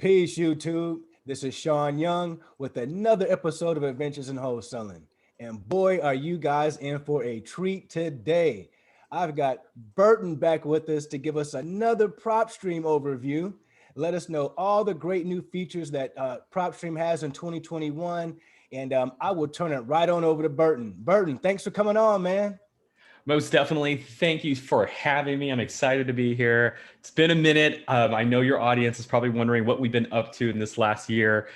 Peace, YouTube. This is Sean Young with another episode of Adventures in Wholesaling. And boy, are you guys in for a treat today. I've got Burton back with us to give us another Propstream overview. Let us know all the great new features that Propstream has in 2021. And I will turn it right on over to Burton. Burton, thanks for coming on, man. Most definitely. Thank you for having me. I'm excited to be here. It's been a minute. I know your audience is probably wondering what we've been up to in this last year.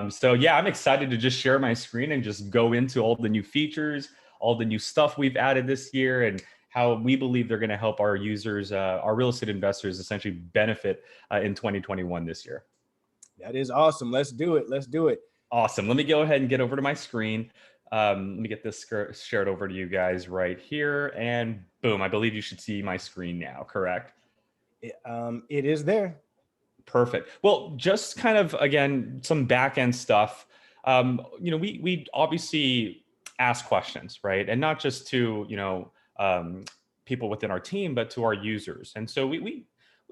So yeah, I'm excited to just share my screen and just go into all the new features, all the new stuff we've added this year, and how we believe they're going to help our users, our real estate investors, essentially benefit in 2021 this year. That is awesome. Let's do it. Let's do it. Awesome. Let me go ahead and get over to my screen. Let me get this shared over to you guys right here. And boom, I believe you should see my screen now, correct? It is there. Perfect. Well, just kind of, again, some back-end stuff. We obviously ask questions, right? And not just to, people within our team, but to our users. And so we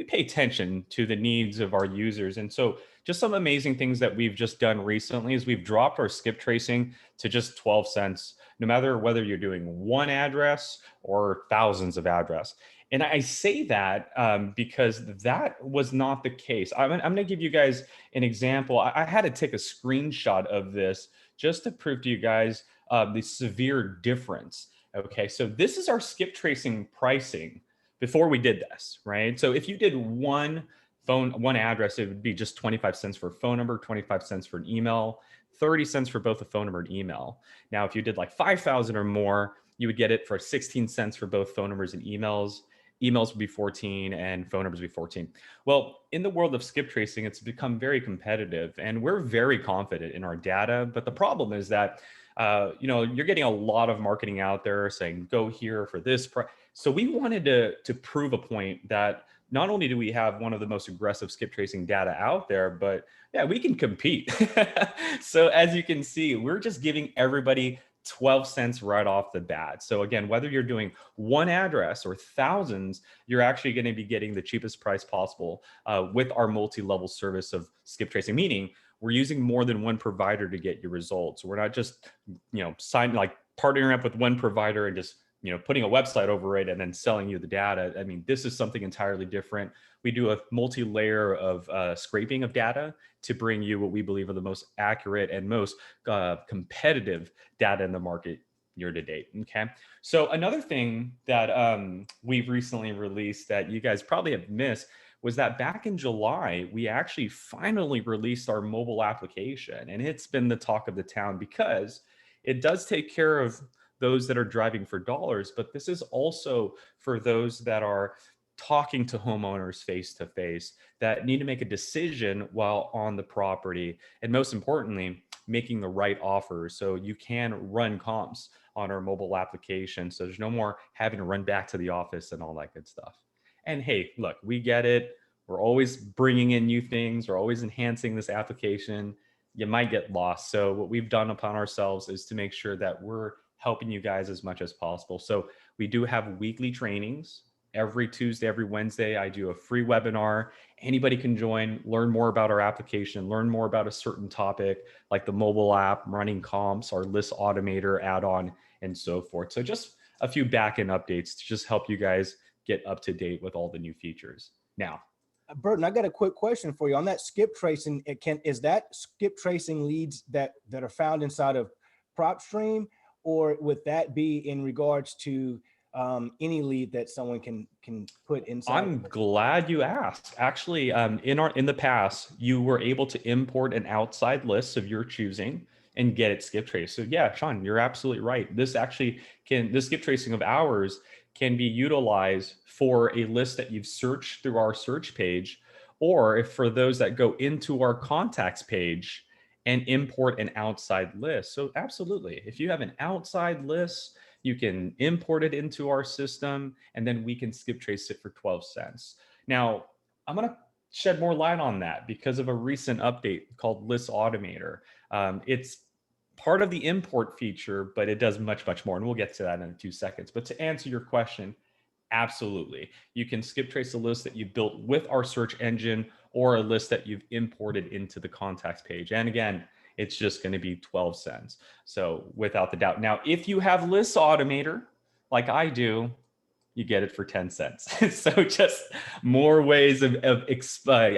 pay attention to the needs of our users. And so just some amazing things that we've just done recently is we've dropped our skip tracing to just 12 cents, no matter whether you're doing one address or thousands of address. And I say that because that was not the case. I'm going to give you guys an example. I had to take a screenshot of this just to prove to you guys the severe difference. Okay, so this is our skip tracing pricing before we did this, right? So if you did one address, it would be just 25 cents for a phone number, 25 cents for an email, 30 cents for both a phone number and email. Now, if you did like 5,000 or more, you would get it for 16 cents for both phone numbers and emails. Emails would be 14 and phone numbers would be 14. Well, in the world of skip tracing, it's become very competitive and we're very confident in our data. But the problem is that, you're getting a lot of marketing out there saying, go here for this price. So we wanted to prove a point that not only do we have one of the most aggressive skip tracing data out there, but yeah, we can compete. So as you can see, we're just giving everybody 12 cents right off the bat. So again, whether you're doing one address or thousands, you're actually going to be getting the cheapest price possible with our multi-level service of skip tracing, meaning we're using more than one provider to get your results. We're not just, partnering up with one provider and just putting a website over it and then selling you the data. I mean, this is something entirely different. We do a multi-layer of scraping of data to bring you what we believe are the most accurate and most competitive data in the market year to date. Okay. So another thing that we've recently released that you guys probably have missed was that back in July, we actually finally released our mobile application. And it's been the talk of the town because it does take care of those that are driving for dollars, but this is also for those that are talking to homeowners face to face that need to make a decision while on the property. And most importantly, making the right offer. So you can run comps on our mobile application. So there's no more having to run back to the office and all that good stuff. And hey, look, we get it. We're always bringing in new things. We're always enhancing this application. You might get lost. So what we've done upon ourselves is to make sure that we're helping you guys as much as possible. So we do have weekly trainings. Every Tuesday, every Wednesday, I do a free webinar. Anybody can join, learn more about our application, learn more about a certain topic like the mobile app, running comps, our list automator add-on, and so forth. So just a few back-end updates to just help you guys get up to date with all the new features. Now, Burton, I got a quick question for you on that skip tracing. Is that skip tracing leads that are found inside of Propstream, or would that be in regards to any lead that someone can put inside? I'm glad you asked. Actually, in the past, you were able to import an outside list of your choosing and get it skip traced. So yeah, Sean, you're absolutely right. This skip tracing of ours can be utilized for a list that you've searched through our search page, or if for those that go into our contacts page and import an outside list. So absolutely, if you have an outside list, you can import it into our system and then we can skip trace it for 12 cents. Now, I'm going to shed more light on that because of a recent update called List Automator. It's part of the import feature, but it does much, much more. And we'll get to that in 2 seconds. But to answer your question, absolutely. You can skip trace a list that you built with our search engine or a list that you've imported into the contacts page. And again, it's just going to be 12 cents. So without the doubt. Now, if you have List Automator, like I do, you get it for 10 cents. So just more ways of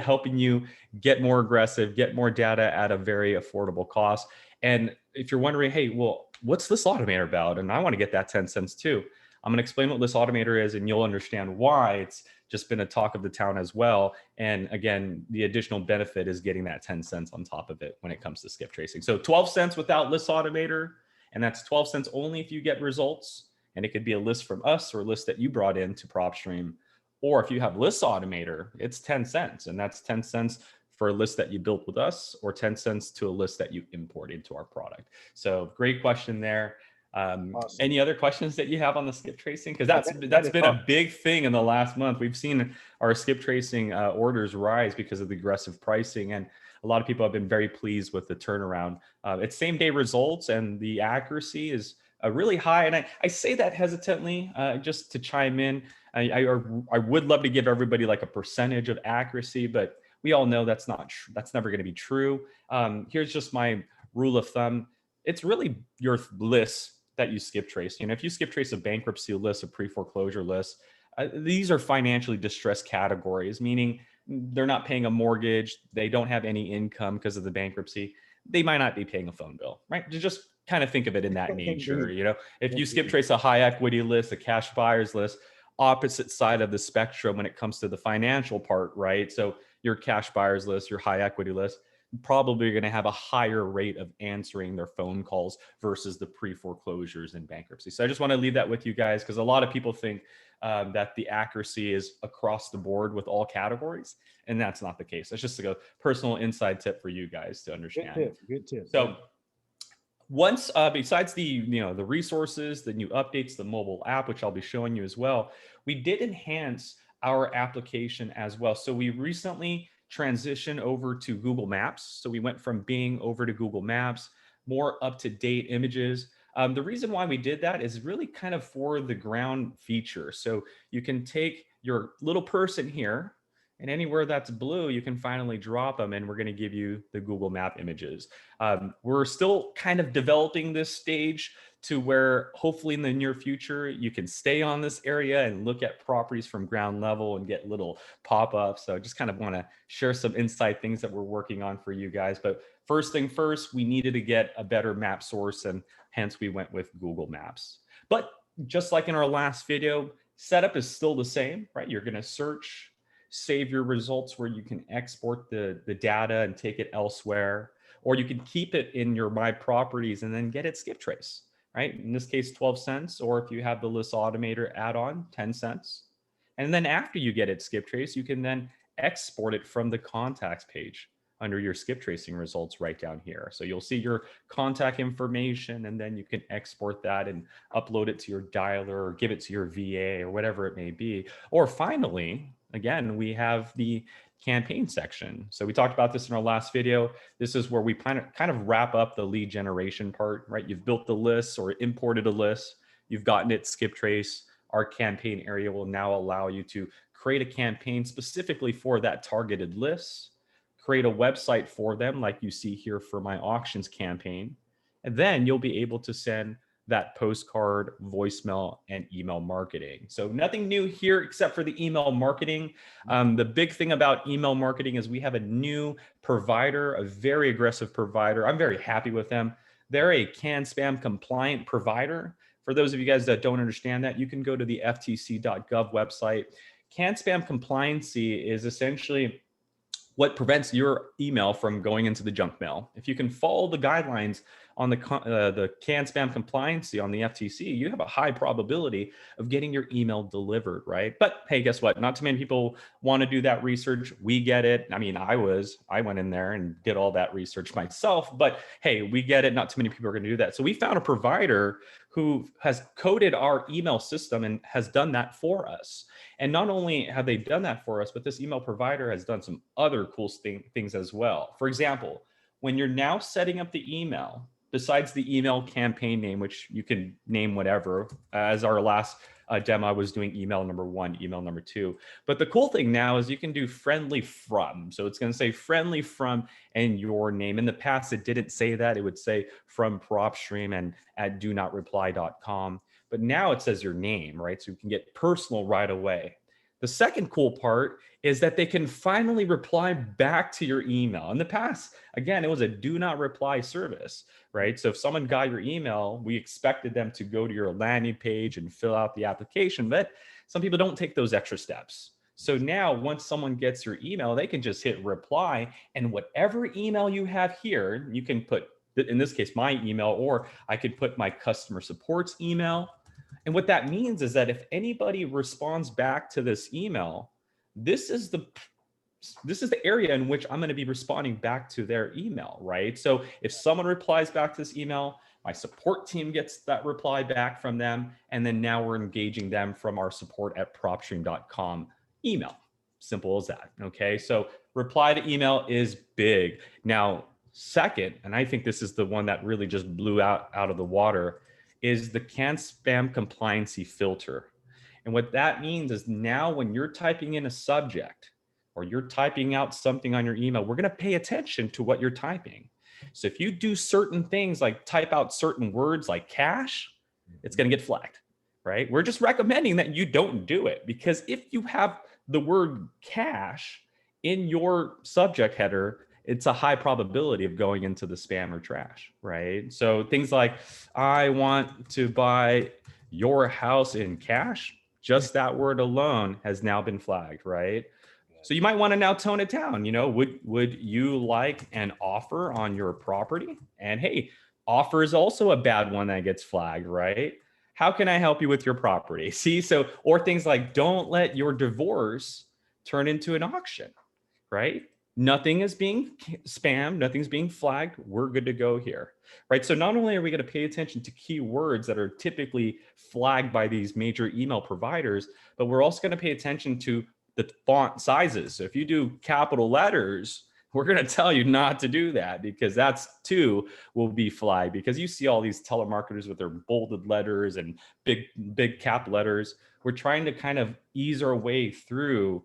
helping you get more aggressive, get more data at a very affordable cost. And if you're wondering, hey, well, what's List Automator about? And I want to get that 10 cents too. I'm going to explain what List Automator is, and you'll understand why it's just been a talk of the town as well. And again, the additional benefit is getting that 10 cents on top of it when it comes to skip tracing. So 12 cents without List Automator, and that's 12 cents only if you get results. And it could be a list from us or a list that you brought in to Propstream. Or if you have List Automator, it's 10 cents. And that's 10 cents for a list that you built with us, or 10 cents to a list that you import into our product. So great question there. Awesome. Any other questions that you have on the skip tracing? Because that's been a big thing in the last month. We've seen our skip tracing orders rise because of the aggressive pricing. And a lot of people have been very pleased with the turnaround. It's same day results, and the accuracy is really high. And I say that hesitantly, just to chime in. I would love to give everybody like a percentage of accuracy, but we all know that's not true. That's never going to be true. Here's just my rule of thumb. It's really your list that you skip trace. If you skip trace a bankruptcy list, a pre-foreclosure list, these are financially distressed categories, meaning they're not paying a mortgage. They don't have any income because of the bankruptcy. They might not be paying a phone bill, right? Just kind of think of it in that nature. If you skip trace a high equity list, a cash buyers list, opposite side of the spectrum when it comes to the financial part, right? So your cash buyers list, your high equity list, probably going to have a higher rate of answering their phone calls versus the pre-foreclosures and bankruptcy. So I just want to leave that with you guys, because a lot of people think that the accuracy is across the board with all categories, and that's not the case. That's just like a personal inside tip for you guys to understand. Good tip. So once, besides the the resources, the new updates, the mobile app, which I'll be showing you as well, we did enhance our application as well. So we recently transition over to Google Maps. So we went from Bing over to Google Maps, more up-to-date images. The reason why we did that is really kind of for the ground feature. So you can take your little person here, and anywhere that's blue, you can finally drop them, and we're going to give you the Google Map images. We're still kind of developing this stage to where hopefully in the near future, you can stay on this area and look at properties from ground level and get little pop-ups. So I just kind of want to share some inside things that we're working on for you guys. But first thing first, we needed to get a better map source, and hence we went with Google Maps. But just like in our last video, setup is still the same, right? You're going to search, save your results where you can export the data and take it elsewhere, or you can keep it in your My Properties and then get it skip trace, right? In this case, 12 cents, or if you have the List Automator add-on, 10 cents. And then after you get it skip trace, you can then export it from the contacts page under your skip tracing results right down here. So you'll see your contact information, and then you can export that and upload it to your dialer or give it to your VA or whatever it may be. Or finally, again, we have the campaign section. So we talked about this in our last video. This is where we kind of wrap up the lead generation part, right? You've built the list or imported a list. You've gotten it skip trace. Our campaign area will now allow you to create a campaign specifically for that targeted list, create a website for them like you see here for my auctions campaign. And then you'll be able to send that postcard, voicemail, and email marketing. So nothing new here except for the email marketing. The big thing about email marketing is we have a new provider, a very aggressive provider. I'm very happy with them. They're a CAN-SPAM compliant provider. For those of you guys that don't understand that, you can go to the ftc.gov website. CAN-SPAM compliancy is essentially what prevents your email from going into the junk mail. If you can follow the guidelines on the CAN-SPAM compliancy on the FTC, you have a high probability of getting your email delivered, right? But hey, guess what? Not too many people want to do that research. We get it. I mean, I went in there and did all that research myself, but hey, we get it. Not too many people are going to do that. So we found a provider who has coded our email system and has done that for us. And not only have they done that for us, but this email provider has done some other cool things as well. For example, when you're now setting up the email, besides the email campaign name, which you can name whatever. As our last demo, I was doing email number 1, email number 2. But the cool thing now is you can do friendly from. So it's going to say friendly from and your name. In the past, it didn't say that. It would say from Propstream and at donot.reply.com. But now it says your name, right? So you can get personal right away. The second cool part is that they can finally reply back to your email. In the past, again, it was a do not reply service, right? So if someone got your email, we expected them to go to your landing page and fill out the application, but some people don't take those extra steps. So now once someone gets your email, they can just hit reply, and whatever email you have here, you can put, in this case, my email, or I could put my customer support's email. And what that means is that if anybody responds back to this email, this is the area in which I'm going to be responding back to their email, right? So if someone replies back to this email, my support team gets that reply back from them, and then now we're engaging them from our support@propstream.com email. Simple as that, okay? So reply to email is big. Now, second, and I think this is the one that really just blew out of the water, is the CAN-SPAM compliancy filter. And what that means is now when you're typing in a subject or you're typing out something on your email, we're going to pay attention to what you're typing. So if you do certain things like type out certain words like cash, it's going to get flagged, right? We're just recommending that you don't do it, because if you have the word cash in your subject header, it's a high probability of going into the spam or trash, right? So things like, I want to buy your house in cash, just that word alone has now been flagged, right? So you might want to now tone it down. You know, would you like an offer on your property? And hey, offer is also a bad one that gets flagged, right? How can I help you with your property? See, so, or things like, don't let your divorce turn into an auction, right? Nothing is being spammed, nothing's being flagged. We're good to go here, right? So not only are we going to pay attention to keywords that are typically flagged by these major email providers, but we're also going to pay attention to the font sizes. So if you do capital letters, we're going to tell you not to do that, because that's too will be flagged, because you see all these telemarketers with their bolded letters and big cap letters. We're trying to kind of ease our way through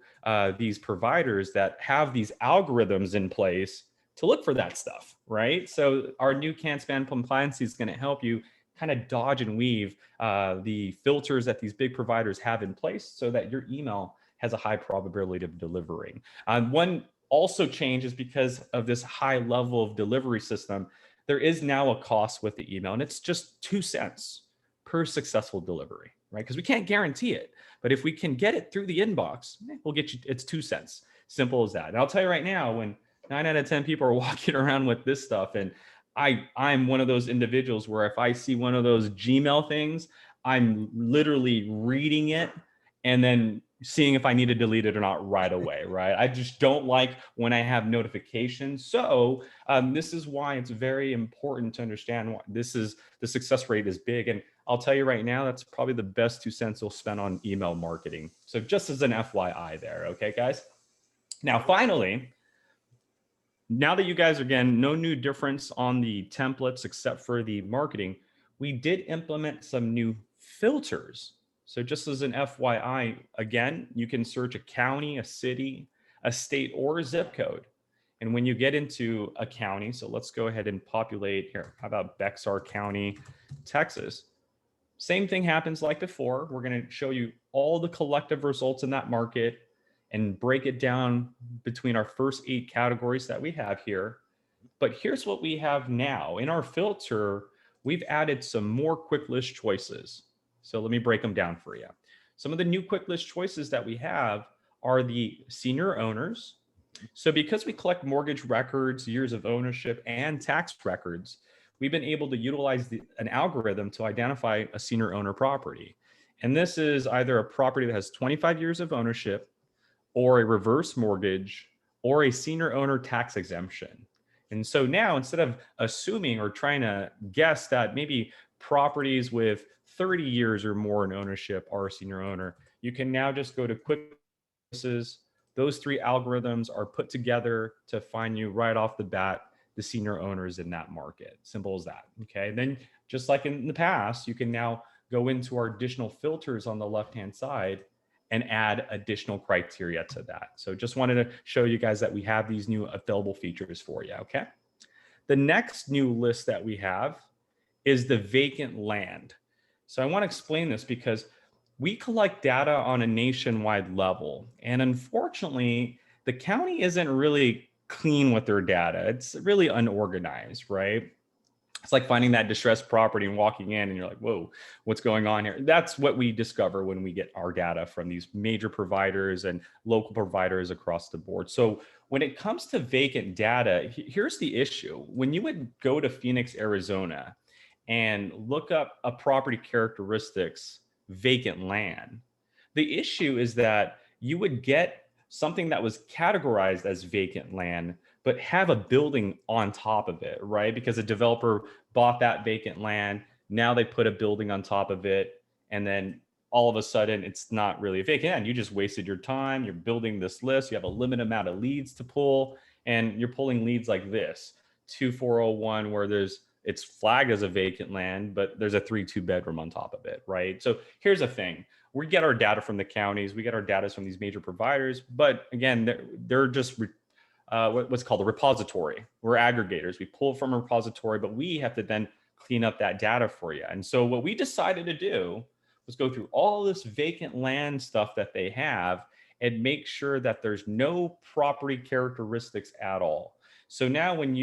these providers that have these algorithms in place to look for that stuff, right? So our new CAN-SPAM compliance is going to help you kind of dodge and weave the filters that these big providers have in place so that your email has a high probability of delivering. One also change is because of this high level of delivery system, there is now a cost with the email, and it's just 2 cents per successful delivery, right? Because we can't guarantee it, but if we can get it through the inbox, we'll get you, it's 2 cents. Simple as that. And I'll tell you right now, when 9 out of 10 people are walking around with this stuff, and I'm one of those individuals where if I see one of those Gmail things, I'm literally reading it and then seeing if I need to delete it or not right away, right? I just don't like when I have notifications. So this is why it's very important to understand why the success rate is big. And I'll tell you right now, that's probably the best 2 cents you'll spend on email marketing. So just as an FYI there, okay, guys? Now, finally, now that you guys, again, no new difference on the templates except for the marketing, we did implement some new filters. So just as an FYI, again, you can search a county, a city, a state, or a zip code. And when you get into a county, so let's go ahead and populate here. How about Bexar County, Texas? Same thing happens like before. We're going to show you all the collective results in that market and break it down between our first 8 categories that we have here. But here's what we have now. In our filter, we've added some more quick list choices. So let me break them down for you. Some of the new quick list choices that we have are the senior owners. So because we collect mortgage records, years of ownership, and tax records, we've been able to utilize an algorithm to identify a senior owner property. And this is either a property that has 25 years of ownership, or a reverse mortgage, or a senior owner tax exemption. And so now, instead of assuming or trying to guess that maybe properties with 30 years or more in ownership are a senior owner, you can now just go to quick choices. Those 3 algorithms are put together to find you right off the bat the senior owners in that market. Simple as that. Okay. And then just like in the past, you can now go into our additional filters on the left-hand side and add additional criteria to that. So just wanted to show you guys that we have these new available features for you. Okay. The next new list that we have is the vacant land. So I want to explain this because we collect data on a nationwide level. And unfortunately, the county isn't really clean with their data. It's really unorganized, right? It's like finding that distressed property and walking in and you're like, whoa, what's going on here? That's what we discover when we get our data from these major providers and local providers across the board. So when it comes to vacant data, here's the issue. When you would go to Phoenix, Arizona and look up a property characteristics vacant land, the issue is that you would get something that was categorized as vacant land, but have a building on top of it, right? Because a developer bought that vacant land. Now they put a building on top of it. And then all of a sudden, it's not really a vacant land. You just wasted your time. You're building this list. You have a limited amount of leads to pull. And you're pulling leads like this 2401, where it's flagged as a vacant land, but there's a 3-2 bedroom on top of it, right? So here's the thing. We get our data from the counties. We get our data from these major providers. But again, they're just what's called a repository. We're aggregators. We pull from a repository, but we have to then clean up that data for you. And so what we decided to do was go through all this vacant land stuff that they have and make sure that there's no property characteristics at all. So now when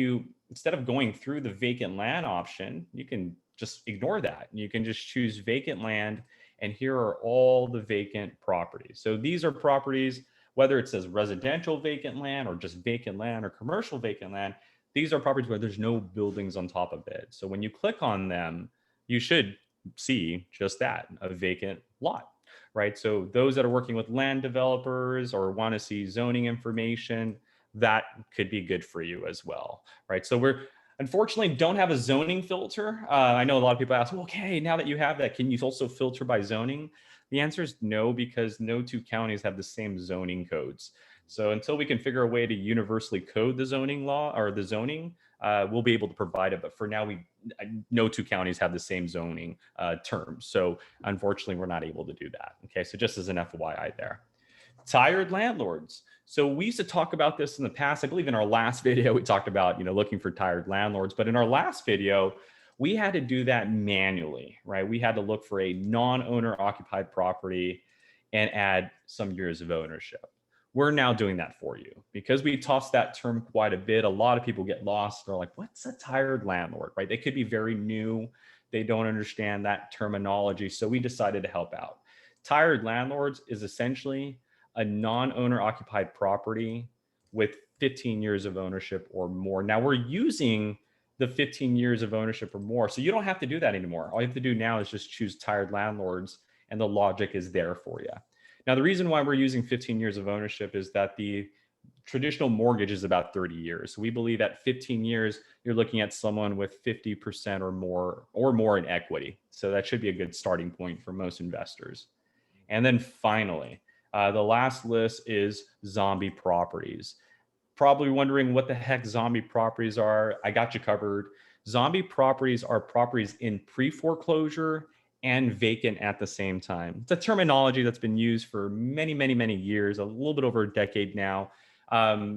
instead of going through the vacant land option, you can just ignore that. You can just choose vacant land, and here are all the vacant properties. So these are properties, whether it says residential vacant land or just vacant land or commercial vacant land, these are properties where there's no buildings on top of it. So when you click on them, you should see just that, a vacant lot, right? So those that are working with land developers or want to see zoning information, that could be good for you as well, right? So we're unfortunately don't have a zoning filter. I know a lot of people ask, well, okay, now that you have that, can you also filter by zoning? The answer is no, because no two counties have the same zoning codes. So until we can figure a way to universally code the zoning law or the zoning, we'll be able to provide it. But for now, no two counties have the same zoning terms. So unfortunately, we're not able to do that. Okay, so just as an FYI there. Tired landlords. So we used to talk about this in the past. I believe in our last video, we talked about, looking for tired landlords. But in our last video, we had to do that manually, right? We had to look for a non-owner occupied property and add some years of ownership. We're now doing that for you because we toss that term quite a bit. A lot of people get lost. They're like, what's a tired landlord, right? They could be very new. They don't understand that terminology. So we decided to help out. Tired landlords is essentially a non-owner occupied property with 15 years of ownership or more. Now we're using the 15 years of ownership or more. So you don't have to do that anymore. All you have to do now is just choose tired landlords and the logic is there for you. Now, the reason why we're using 15 years of ownership is that the traditional mortgage is about 30 years. So we believe at 15 years, you're looking at someone with 50% or more in equity. So that should be a good starting point for most investors. And then finally, the last list is zombie properties. Probably wondering what the heck zombie properties are. I got you covered. Zombie properties are properties in pre-foreclosure and vacant at the same time. It's a terminology that's been used for many, many, many years, a little bit over a decade now.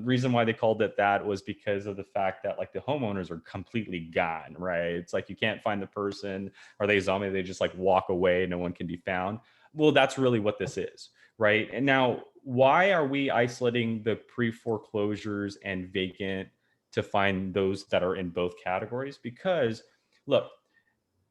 Reason why they called it that was because of the fact that like the homeowners are completely gone, right? It's like you can't find the person. Are they zombie? They just like walk away. No one can be found. Well, that's really what this is, right? And now, why are we isolating the pre-foreclosures and vacant to find those that are in both categories? Because look,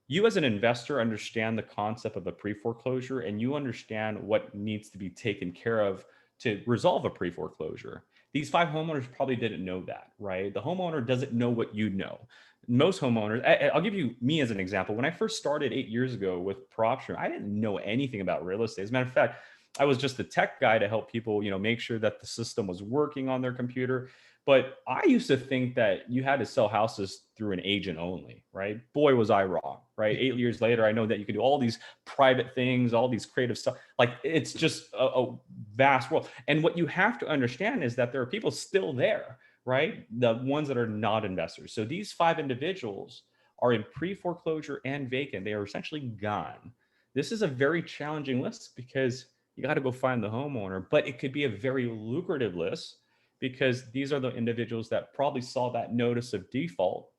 you as an investor understand the concept of a pre-foreclosure and you understand what needs to be taken care of to resolve a pre-foreclosure. These 5 homeowners probably didn't know that, right? The homeowner doesn't know what you know. Most homeowners, I'll give you me as an example. When I first started 8 years ago with Propstream, I didn't know anything about real estate. As a matter of fact, I was just the tech guy to help people, make sure that the system was working on their computer. But I used to think that you had to sell houses through an agent only, right? Boy, was I wrong, right? 8 years later, I know that you can do all these private things, all these creative stuff. Like it's just a vast world. And what you have to understand is that there are people still there, right? The ones that are not investors. So these 5 individuals are in pre-foreclosure and vacant. They are essentially gone. This is a very challenging list because you got to go find the homeowner, but it could be a very lucrative list because these are the individuals that probably saw that notice of default,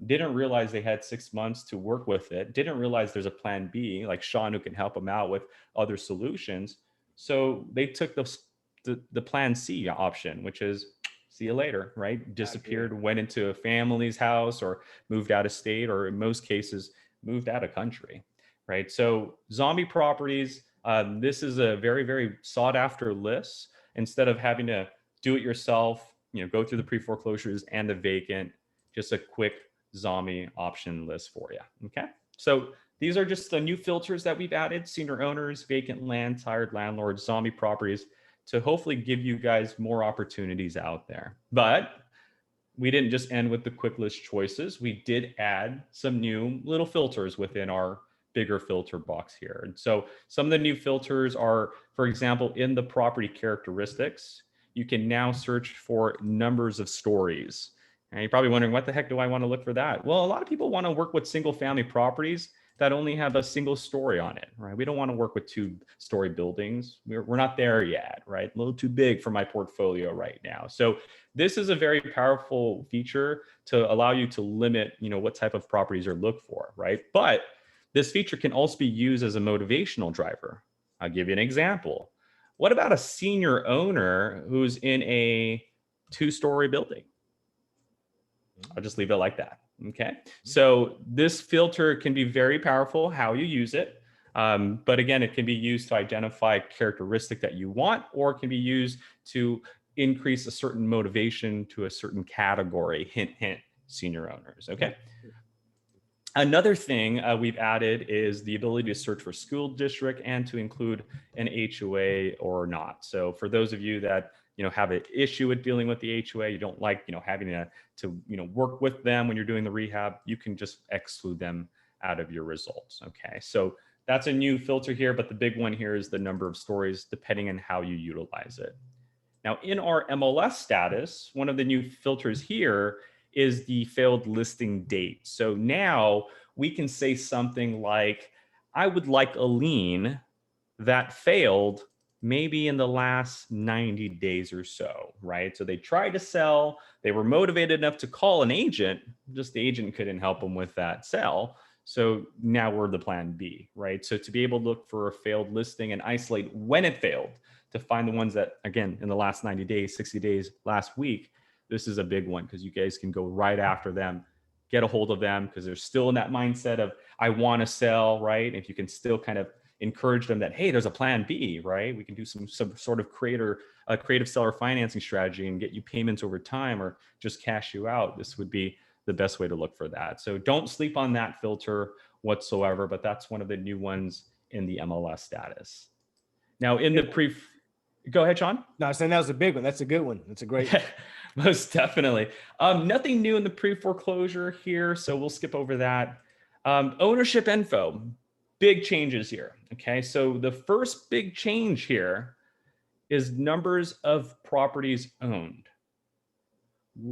didn't realize they had 6 months to work with it, didn't realize there's a plan B, like Sean, who can help them out with other solutions. So they took the plan C option, which is see you later, right? Disappeared, went into a family's house or moved out of state, or in most cases, moved out of country, right? So zombie properties, this is a very, very sought after list. Instead of having to do it yourself, go through the pre-foreclosures and the vacant, just a quick zombie option list for you. Okay. So these are just the new filters that we've added: senior owners, vacant land, tired landlords, zombie properties, to hopefully give you guys more opportunities out there. But we didn't just end with the quick list choices. We did add some new little filters within our bigger filter box here. And so some of the new filters are, for example, in the property characteristics, you can now search for numbers of stories. And you're probably wondering, what the heck do I want to look for that? Well, a lot of people want to work with single family properties that only have a single story on it, right? We don't want to work with 2-story buildings. We're not there yet, right? A little too big for my portfolio right now. So this is a very powerful feature to allow you to limit, what type of properties you're looked for, right? But this feature can also be used as a motivational driver. I'll give you an example. What about a senior owner who's in a 2-story building? I'll just leave it like that. Okay. So this filter can be very powerful, how you use it. But again, it can be used to identify a characteristic that you want, or it can be used to increase a certain motivation to a certain category. Hint, hint, senior owners. Okay. Another thing we've added is the ability to search for school district and to include an HOA or not. So for those of you that have an issue with dealing with the HOA, you don't like having to work with them when you're doing the rehab, you can just exclude them out of your results. Okay, so that's a new filter here, but the big one here is the number of stories, depending on how you utilize it. Now, in our MLS status, one of the new filters here is the failed listing date. So now we can say something like, I would like a lien that failed maybe in the last 90 days or so, right? So they tried to sell, they were motivated enough to call an agent, just the agent couldn't help them with that sell. So now we're the plan B, right? So to be able to look for a failed listing and isolate when it failed, to find the ones that, again, in the last 90 days, 60 days, last week, this is a big one because you guys can go right after them, get a hold of them because they're still in that mindset of, I want to sell, right? If you can still kind of encourage them that, hey, there's a plan B, right? We can do some sort of creative seller financing strategy and get you payments over time or just cash you out. This would be the best way to look for that. So don't sleep on that filter whatsoever, but that's one of the new ones in the MLS status. Now in the go ahead, Sean. No, I'm saying that was a big one. That's a good one. That's a great one. Most definitely. Nothing new in the pre-foreclosure here, so we'll skip over that. Ownership info, big changes here. Okay, so the first big change here is numbers of properties owned.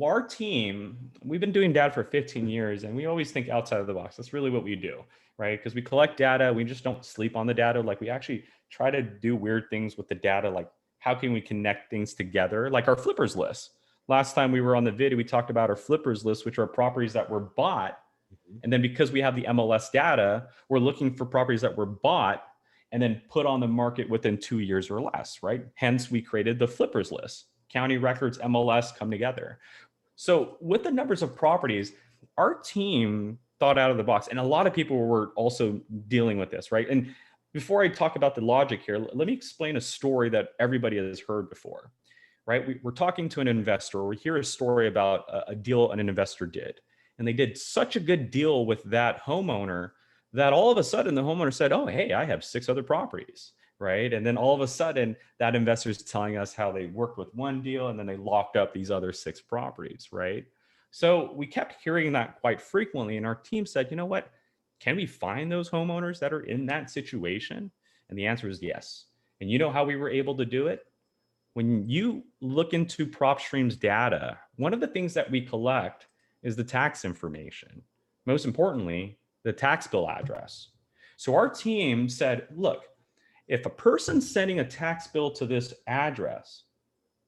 Our team, we've been doing data for 15 years, and we always think outside of the box. That's really what we do, right? Because we collect data, we just don't sleep on the data. Like we actually try to do weird things with the data, like how can we connect things together, like our flippers list. Last time we were on the video, we talked about our flippers list, which are properties that were bought. And then because we have the MLS data, we're looking for properties that were bought and then put on the market within 2 years or less, right? Hence, we created the flippers list. County records, MLS come together. So with the numbers of properties, our team thought out of the box. And a lot of people were also dealing with this, right? And before I talk about the logic here, let me explain a story that everybody has heard before, right? We're talking to an investor. We hear a story about a deal an investor did. And they did such a good deal with that homeowner that all of a sudden the homeowner said, oh, hey, I have 6 other properties, right? And then all of a sudden that investor is telling us how they worked with one deal and then they locked up these other 6 properties, right? So we kept hearing that quite frequently. And our team said, you know what? Can we find those homeowners that are in that situation? And the answer is yes. And you know how we were able to do it? when you look into Propstream's data, one of the things that we collect is the tax information. Most importantly, the tax bill address. So our team said, look, if a person's sending a tax bill to this address,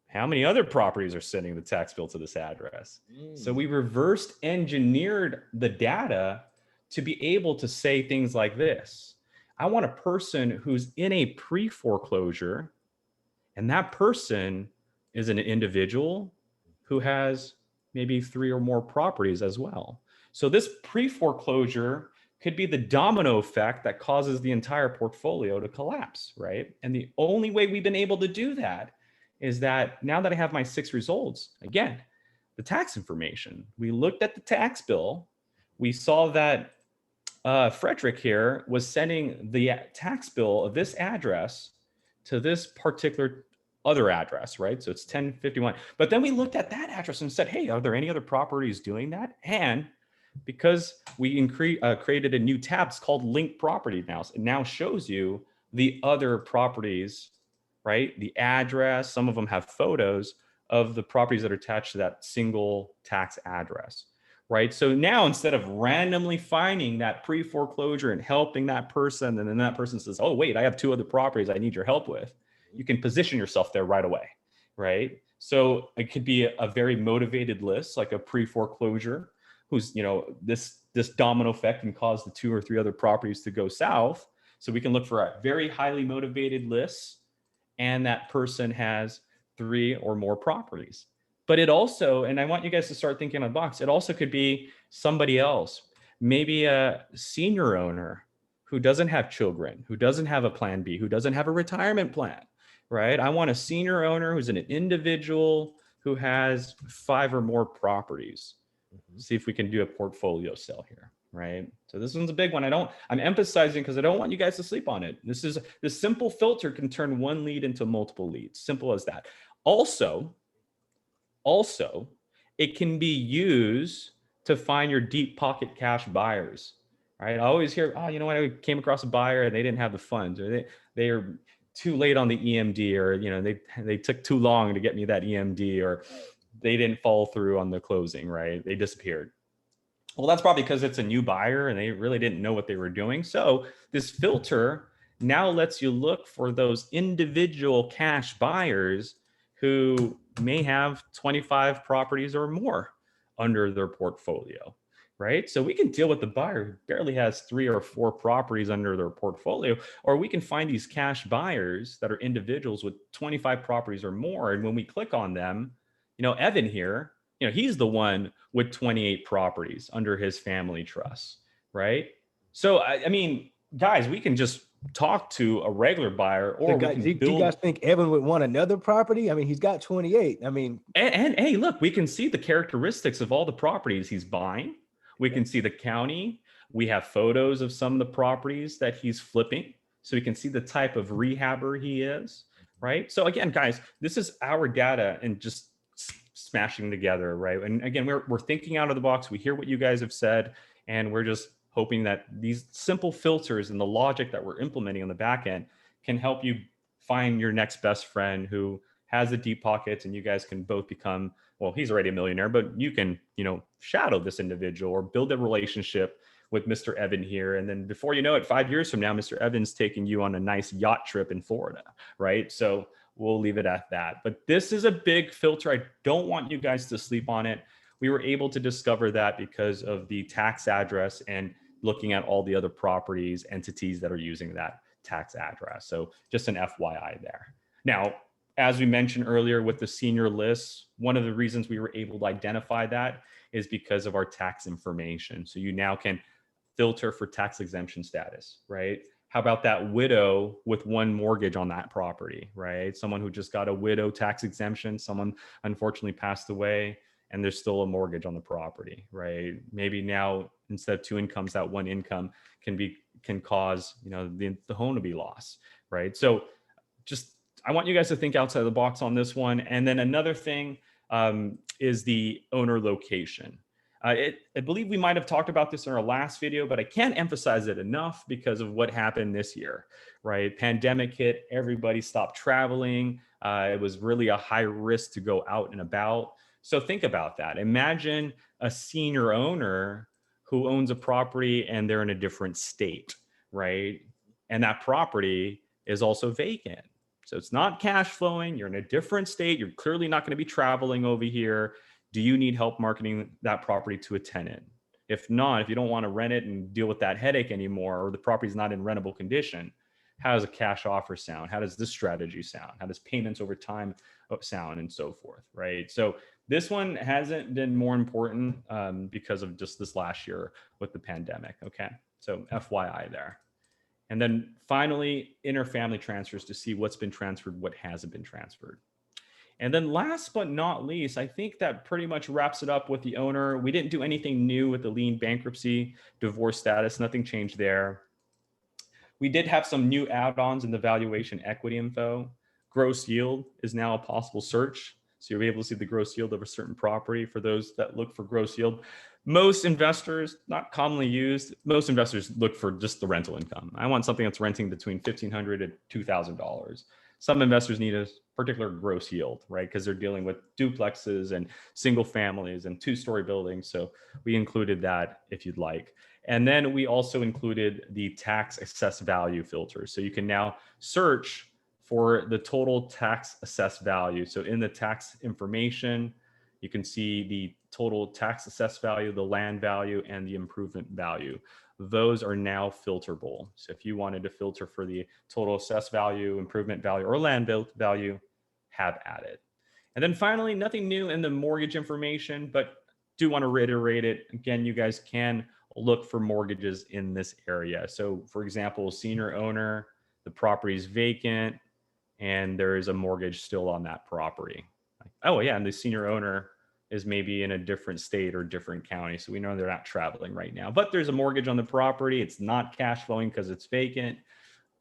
how many other properties are sending the tax bill to this address? So we reversed engineered the data to be able to say things like this. I want a person who's in a pre-foreclosure, and that person is an individual who has maybe 3 or more properties as well. So this pre-foreclosure could be the domino effect that causes the entire portfolio to collapse, right? And the only way we've been able to do that is that now that I have my 6 results, again, the tax information. We looked at the tax bill. We saw that Frederick here was sending the tax bill of this address to this particular other address, right? So it's 1051. But then we looked at that address and said, hey, are there any other properties doing that? And because we created a new tab, it's called Link Property now. It now shows you the other properties, right? The address, some of them have photos of the properties that are attached to that single tax address, right? So now instead of randomly finding that pre-foreclosure and helping that person, and then that person says, oh, wait, I have 2 other properties I need your help with, you can position yourself there right away, right? So it could be a very motivated list, like a pre-foreclosure, who's, this domino effect can cause the 2 or 3 other properties to go south. So we can look for a very highly motivated list, and that person has 3 or more properties. But it also, and I want you guys to start thinking on the box, it also could be somebody else, maybe a senior owner who doesn't have children, who doesn't have a plan B, who doesn't have a retirement plan, right? I want a senior owner who's an individual who has 5 or more properties. See if we can do a portfolio sale here, right? So this one's a big one. I'm emphasizing because I don't want you guys to sleep on it. This simple filter can turn one lead into multiple leads. Simple as that. Also, it can be used to find your deep pocket cash buyers, right? I always hear, oh, you know what? I came across a buyer and they didn't have the funds, or they are too late on the EMD, or they took too long to get me that EMD, or they didn't follow through on the closing, right? They disappeared. Well, that's probably because it's a new buyer and they really didn't know what they were doing. So this filter now lets you look for those individual cash buyers who may have 25 properties or more under their portfolio, right? So we can deal with the buyer who barely has 3 or 4 properties under their portfolio, or we can find these cash buyers that are individuals with 25 properties or more. And when we click on them, Evan here, he's the one with 28 properties under his family trust, right? So, I mean, guys, we can just talk to a regular buyer, or do you guys think Evan would want another property? I mean, he's got 28. I mean, and hey, look, we can see the characteristics of all the properties he's buying. We can see the county. We have photos of some of the properties that he's flipping, so we can see the type of rehabber he is, right? So again, guys, this is our data and just smashing together, right? And again, we're thinking out of the box. We hear what you guys have said, and we're just hoping that these simple filters and the logic that we're implementing on the back end can help you find your next best friend who has the deep pockets, and you guys can both become, well, he's already a millionaire, but you can, shadow this individual or build a relationship with Mr. Evan here. And then before you know it, 5 years from now, Mr. Evan's taking you on a nice yacht trip in Florida, right? So we'll leave it at that. But this is a big filter. I don't want you guys to sleep on it. We were able to discover that because of the tax address and looking at all the other properties, entities that are using that tax address. So just an FYI there. Now, as we mentioned earlier with the senior lists, one of the reasons we were able to identify that is because of our tax information. So you now can filter for tax exemption status, right? How about that widow with 1 mortgage on that property, right? Someone who just got a widow tax exemption, someone unfortunately passed away, and there's still a mortgage on the property, right? Maybe now instead of 2 incomes, that 1 income can cause the home to be lost, right? So just I want you guys to think outside the box on this one. And then another thing is the owner location. I believe we might have talked about this in our last video, but I can't emphasize it enough because of what happened this year, right? Pandemic hit, everybody stopped traveling. It was really a high risk to go out and about. So think about that. Imagine a senior owner who owns a property and they're in a different state, right? And that property is also vacant. So it's not cash flowing. You're in a different state. You're clearly not going to be traveling over here. Do you need help marketing that property to a tenant? If not, if you don't want to rent it and deal with that headache anymore, or the property's not in rentable condition, how does a cash offer sound? How does this strategy sound? How does payments over time sound, and so forth, right? So this one hasn't been more important because of just this last year with the pandemic. Okay, so FYI there. And then finally, interfamily transfers to see what's been transferred, what hasn't been transferred. And then last but not least, I think that pretty much wraps it up with the owner. We didn't do anything new with the lien, bankruptcy, divorce status, nothing changed there. We did have some new add-ons in the valuation equity info. Gross yield is now a possible search. So you'll be able to see the gross yield of a certain property for those that look for gross yield. Most investors, not commonly used, most investors look for just the rental income. I want something that's renting between $1,500 to $2,000. Some investors need a particular gross yield, right? Because they're dealing with duplexes and single families and two-story buildings. So we included that if you'd like. And then we also included the tax assessed value filter. So you can now search for the total tax assessed value. So in the tax information, you can see the total tax assessed value, the land value, and the improvement value. Those are now filterable. So if you wanted to filter for the total assessed value, improvement value, or land value, have at it. And then finally, nothing new in the mortgage information, but do want to reiterate it. Again, you guys can look for mortgages in this area. So for example, senior owner, the property is vacant, and there is a mortgage still on that property. Oh yeah, and the senior owner is maybe in a different state or different county. So we know they're not traveling right now, but there's a mortgage on the property. It's not cash flowing because it's vacant.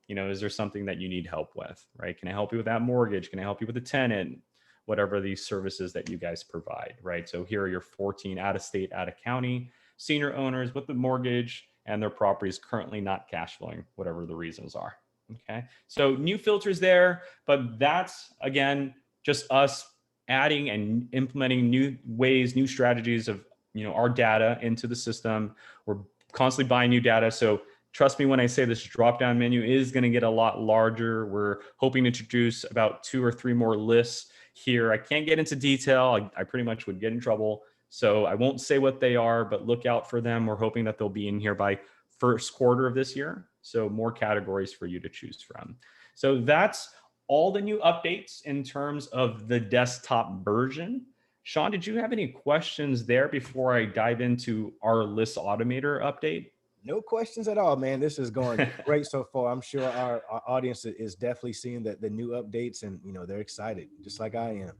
You know, is there something that you need help with, right? Can I help you with that mortgage? Can I help you with a tenant? Whatever these services that you guys provide, right? So here are your 14 out of state, out of county senior owners with the mortgage, and their property is currently not cash flowing, whatever the reasons are. Okay, so new filters there, but that's again just us adding and implementing new ways, new strategies of our data into the system. We're constantly buying new data, so trust me when I say this drop-down menu is going to get a lot larger. We're hoping to introduce about 2 or 3 more lists here. I can't get into detail. I pretty much would get in trouble. So I won't say what they are, but look out for them. We're hoping that they'll be in here by first quarter of this year. So more categories for you to choose from. So that's all the new updates in terms of the desktop version. Sean, did you have any questions there before I dive into our List Automator update? No questions at all, man. This is going great so far. I'm sure our audience is definitely seeing the new updates, and they're excited, just like I am.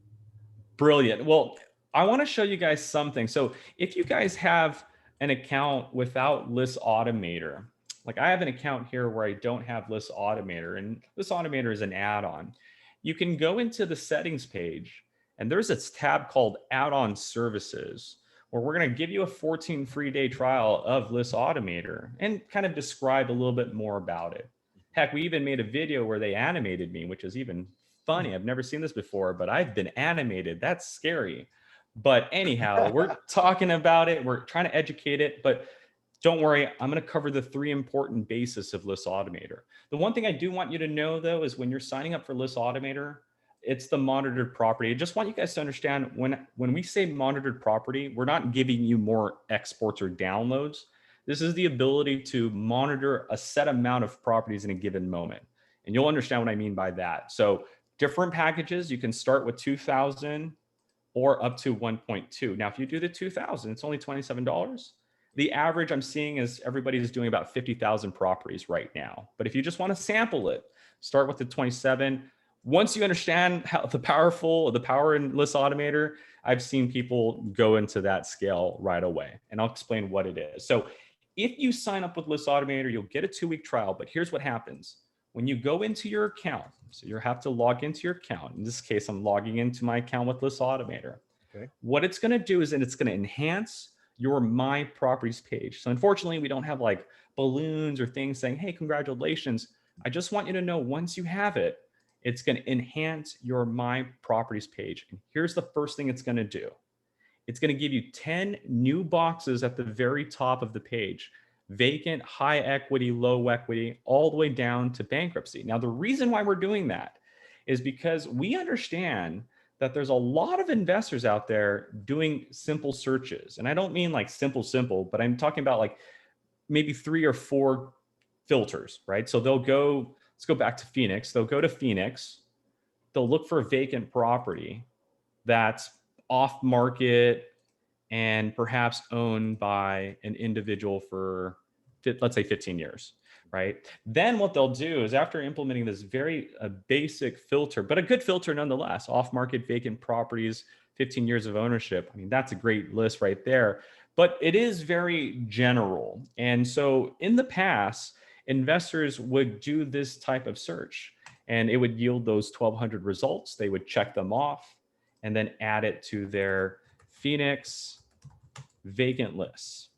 Brilliant. Well, I want to show you guys something. So if you guys have an account without List Automator, like I have an account here where I don't have List Automator, and List Automator is an add-on. You can go into the settings page, and there's this tab called Add-on Services, where we're going to give you a 14 free day trial of List Automator and kind of describe a little bit more about it. Heck, we even made a video where they animated me, which is even funny. I've never seen this before, but I've been animated. That's scary. But anyhow, we're talking about it. We're trying to educate it, but don't worry. I'm going to cover the 3 important bases of List Automator. The one thing I do want you to know, though, is when you're signing up for List Automator, it's the monitored property. I just want you guys to understand when we say monitored property, we're not giving you more exports or downloads. This is the ability to monitor a set amount of properties in a given moment. And you'll understand what I mean by that. So different packages, you can start with 2,000 or up to 1.2. Now, if you do the 2,000, it's only $27. The average I'm seeing is everybody's doing about 50,000 properties right now. But if you just want to sample it, start with the 27. Once you understand how the power in List Automator, I've seen people go into that scale right away. And I'll explain what it is. So if you sign up with List Automator, you'll get a 2-week trial. But here's what happens. When you go into your account, so you have to log into your account. In this case, I'm logging into my account with List Automator. Okay. What it's going to do is it's going to enhance your My Properties page. So unfortunately, we don't have like balloons or things saying, hey, congratulations. I just want you to know once you have it, It's going to enhance your My Properties page. And here's the first thing it's going to do. It's going to give you 10 new boxes at the very top of the page. Vacant, high equity, low equity, all the way down to bankruptcy. Now, the reason why we're doing that is because we understand that there's a lot of investors out there doing simple searches. And I don't mean like simple, but I'm talking about like maybe 3 or 4 filters, right? So they'll go, let's go back to Phoenix. They'll go to Phoenix. They'll look for a vacant property that's off market and perhaps owned by an individual for, let's say, 15 years, right? Then what they'll do is, after implementing this very basic filter, but a good filter nonetheless, off market vacant properties, 15 years of ownership. I mean, that's a great list right there, but it is very general. And so in the past, investors would do this type of search and it would yield those 1,200 results. They would check them off and then add it to their Phoenix vacant lists.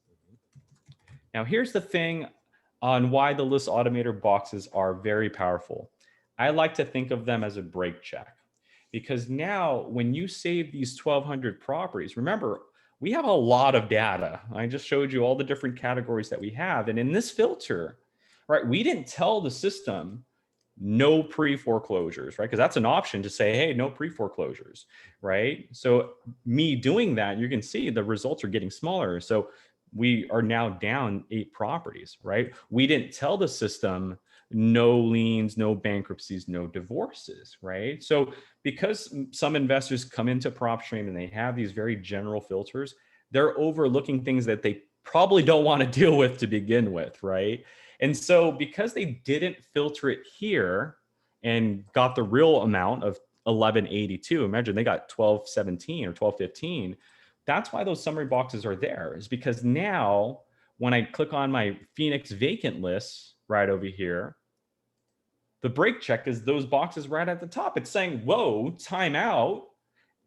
Now, here's the thing on why the list automator boxes are very powerful. I like to think of them as a break check, because now when you save these 1,200 properties, remember, we have a lot of data. I just showed you all the different categories that we have. And in this filter, right, we didn't tell the system no pre-foreclosures, right? Because that's an option to say, hey, no pre-foreclosures, right? So me doing that, you can see the results are getting smaller. So we are now down 8 properties, right? We didn't tell the system no liens, no bankruptcies, no divorces, right? So because some investors come into Propstream and they have these very general filters, they're overlooking things that they probably don't want to deal with to begin with, right? And so because they didn't filter it here and got the real amount of 1182, imagine they got 1217 or 1215. That's why those summary boxes are there, is because now when I click on my Phoenix vacant list right over here, the break check is those boxes right at the top. It's saying, whoa, time out.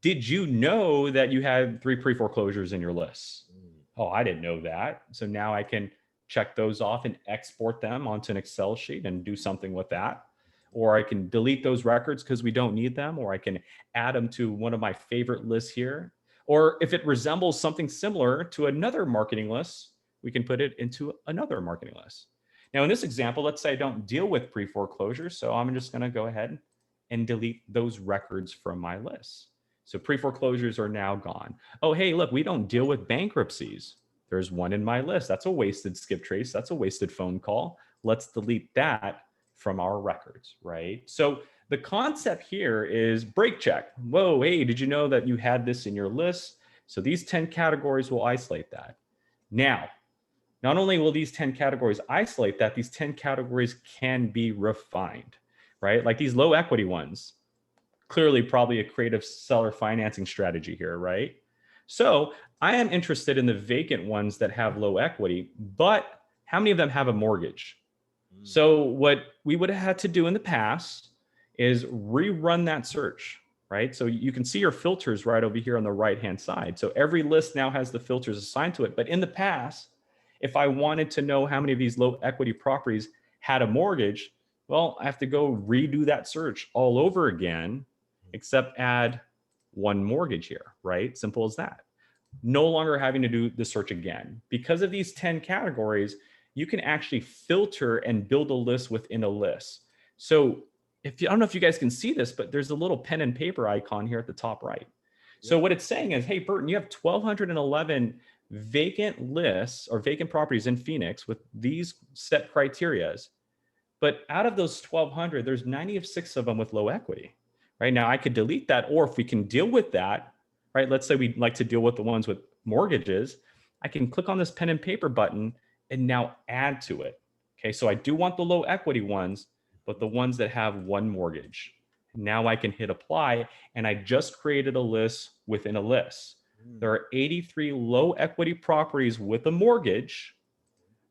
Did you know that you had 3 pre-foreclosures in your list? Oh, I didn't know that. So now I can check those off and export them onto an Excel sheet and do something with that. Or I can delete those records because we don't need them, or I can add them to one of my favorite lists here. Or if it resembles something similar to another marketing list, we can put it into another marketing list. Now, in this example, let's say I don't deal with pre-foreclosure, so I'm just going to go ahead and delete those records from my list. So pre-foreclosures are now gone. Oh, hey, look, we don't deal with bankruptcies. There's one in my list. That's a wasted skip trace. That's a wasted phone call. Let's delete that from our records, right? So the concept here is break check. Whoa, hey, did you know that you had this in your list? So these 10 categories will isolate that. Now, not only will these 10 categories isolate that, these 10 categories can be refined, right? Like these low equity ones, clearly probably a creative seller financing strategy here, right? So I am interested in the vacant ones that have low equity, but how many of them have a mortgage? So what we would have had to do in the past is rerun that search, right? So you can see your filters right over here on the right-hand side. So every list now has the filters assigned to it. But in the past, if I wanted to know how many of these low equity properties had a mortgage, well, I have to go redo that search all over again, except add one mortgage here, right? Simple as that. No longer having to do the search again. Because of these 10 categories, you can actually filter and build a list within a list. So if you, I don't know if you guys can see this, but there's a little pen and paper icon here at the top right. So what it's saying is, hey, Burton, you have 1,211 vacant lists or vacant properties in Phoenix with these set criterias. But out of those 1,200, there's 96 of them with low equity. Right now, I could delete that, or if we can deal with that, right? Let's say we'd like to deal with the ones with mortgages. I can click on this pen and paper button and now add to it. Okay, so I do want the low equity ones, but the ones that have one mortgage. Now I can hit apply, and I just created a list within a list. There are 83 low equity properties with a mortgage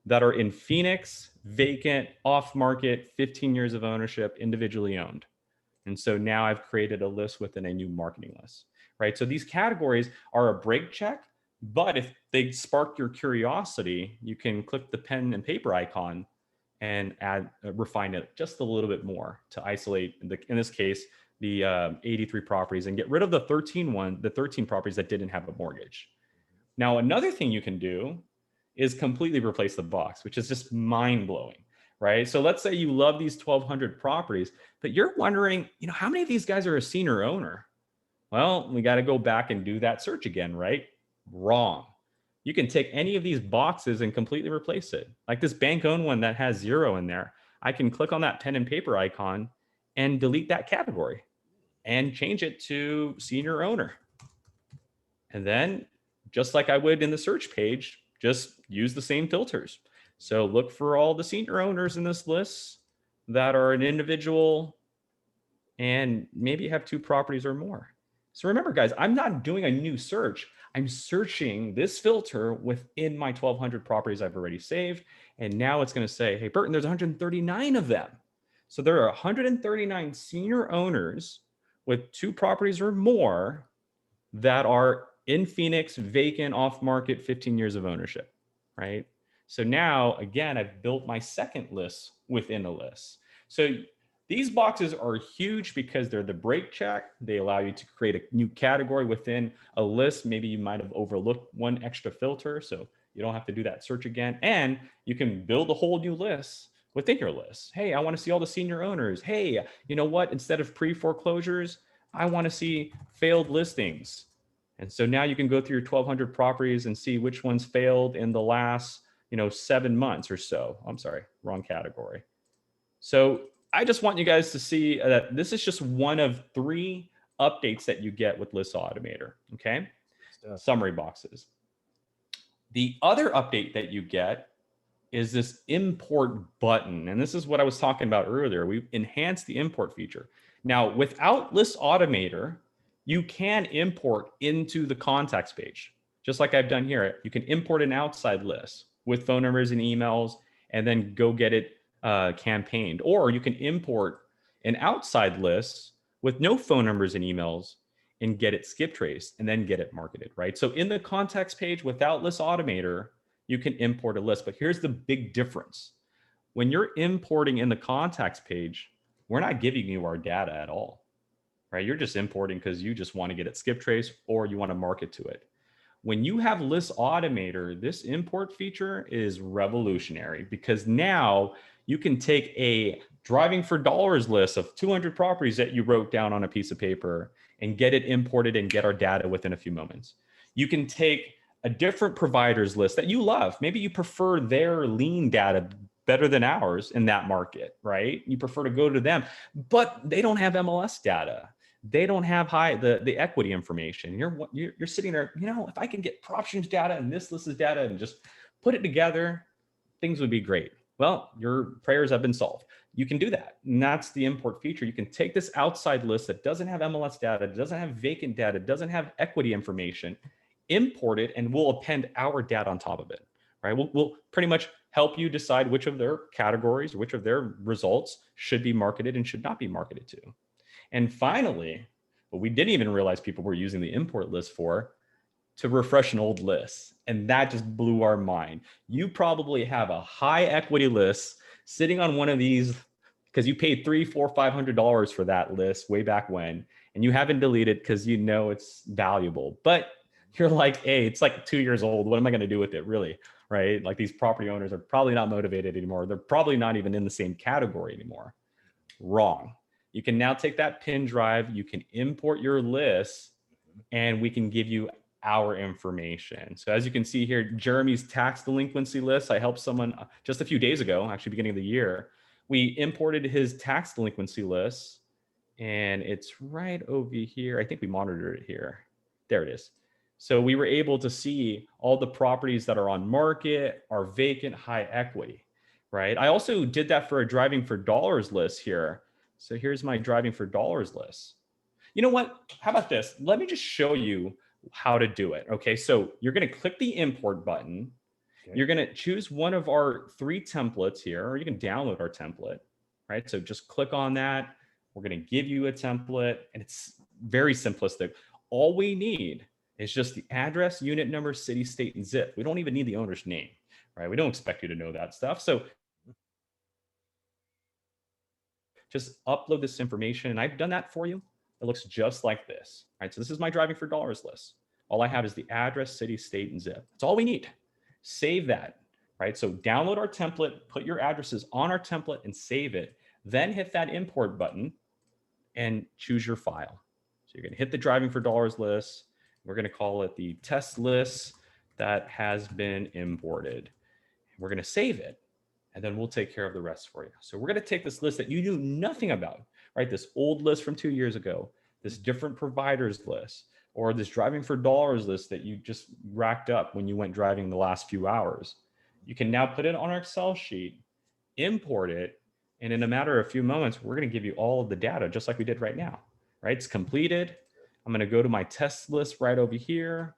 that are in Phoenix, vacant, off market, 15 years of ownership, individually owned. And so now I've created a list within a new marketing list, right? So these categories are a break check, but if they spark your curiosity, you can click the pen and paper icon and refine it just a little bit more to isolate, in this case, the 83 properties and get rid of the 13 properties that didn't have a mortgage. Now, another thing you can do is completely replace the box, which is just mind blowing, right? So let's say you love these 1,200 properties, but you're wondering, how many of these guys are a senior owner? Well, we got to go back and do that search again, right? Wrong. You can take any of these boxes and completely replace it. Like this bank owned one that has 0 in there. I can click on that pen and paper icon and delete that category and change it to senior owner. And then, just like I would in the search page, just use the same filters. So look for all the senior owners in this list that are an individual and maybe have 2 properties or more. So remember, guys, I'm not doing a new search. I'm searching this filter within my 1,200 properties I've already saved. And now it's going to say, hey, Burton, there's 139 of them. So there are 139 senior owners with 2 properties or more that are in Phoenix, vacant, off market, 15 years of ownership, right? So now, again, I've built my second list within a list. So these boxes are huge because they're the break check. They allow you to create a new category within a list. Maybe you might have overlooked one extra filter, so you don't have to do that search again. And you can build a whole new list within your list. Hey, I want to see all the senior owners. Hey, you know what? Instead of pre-foreclosures, I want to see failed listings. And so now you can go through your 1,200 properties and see which ones failed in the last, 7 months or so. I'm sorry, wrong category. So I just want you guys to see that this is just one of 3 updates that you get with List Automator, okay? Summary boxes. The other update that you get is this import button. And this is what I was talking about earlier. We've enhanced the import feature. Now, without List Automator, you can import into the contacts page, just like I've done here. You can import an outside list with phone numbers and emails, and then go get it campaigned. Or you can import an outside list with no phone numbers and emails and get it skip traced and then get it marketed, right? So in the contacts page without List Automator, you can import a list. But here's the big difference. When you're importing in the contacts page, we're not giving you our data at all, right? You're just importing because you just want to get it skip traced or you want to market to it. When you have List Automator, this import feature is revolutionary because now you can take a driving for dollars list of 200 properties that you wrote down on a piece of paper and get it imported and get our data within a few moments. You can take a different provider's list that you love. Maybe you prefer their lien data better than ours in that market, right? You prefer to go to them, but they don't have MLS data. They don't have the equity information. You're sitting there, if I can get Propstream's data and this list's data and just put it together, things would be great. Well, your prayers have been solved. You can do that. And that's the import feature. You can take this outside list that doesn't have MLS data, doesn't have vacant data, doesn't have equity information, import it, and we'll append our data on top of it, right? We'll pretty much help you decide which of their categories, which of their results should be marketed and should not be marketed to. And finally, what we didn't even realize people were using the import list for, to refresh an old list. And that just blew our mind. You probably have a high equity list sitting on one of these because you paid $300, $400, $500 for that list way back when, and you haven't deleted because it's valuable. But you're like, hey, it's like 2 years old. What am I going to do with it, really? Right? Like these property owners are probably not motivated anymore. They're probably not even in the same category anymore. Wrong. You can now take that pin drive, you can import your list, and we can give you our information. So as you can see here, Jeremy's tax delinquency list, I helped someone just a few days ago, actually beginning of the year. We imported his tax delinquency list, and it's right over here. I think we monitored it here. There it is. So we were able to see all the properties that are on market, are vacant, high equity, right? I also did that for a driving for dollars list here. So here's my driving for dollars list. You know what? How about this? Let me just show you how to do it. Okay, so you're going to click the import button. Okay. You're going to choose one of our 3 templates here, or you can download our template, right? So just click on that. We're going to give you a template, and it's very simplistic. All we need is just the address, unit number, city, state, and zip. We don't even need the owner's name, right? We don't expect you to know that stuff. So just upload this information. And I've done that for you. It looks just like this, right? So this is my driving for dollars list. All I have is the address, city, state, and zip. That's all we need. Save that, right? So download our template, put your addresses on our template and save it. Then hit that import button and choose your file. So you're going to hit the driving for dollars list. We're going to call it the test list that has been imported. We're going to save it, and then we'll take care of the rest for you. So we're going to take this list that you knew nothing about, right? This old list from 2 years ago, this different providers list, or this driving for dollars list that you just racked up when you went driving the last few hours. You can now put it on our Excel sheet, import it, and in a matter of a few moments, we're going to give you all of the data just like we did right now, right? It's completed. I'm going to go to my test list right over here,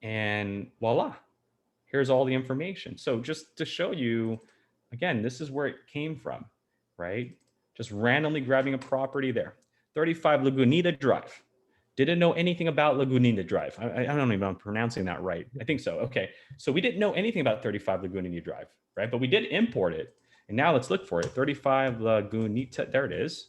and voila, here's all the information. So just to show you, again, this is where it came from, right? Just randomly grabbing a property there. 35 Lagunita Drive. Didn't know anything about Lagunita Drive. I don't even know if I'm pronouncing that right. I think so. Okay. So we didn't know anything about 35 Lagunita Drive, right? But we did import it. And now let's look for it. 35 Lagunita, there it is.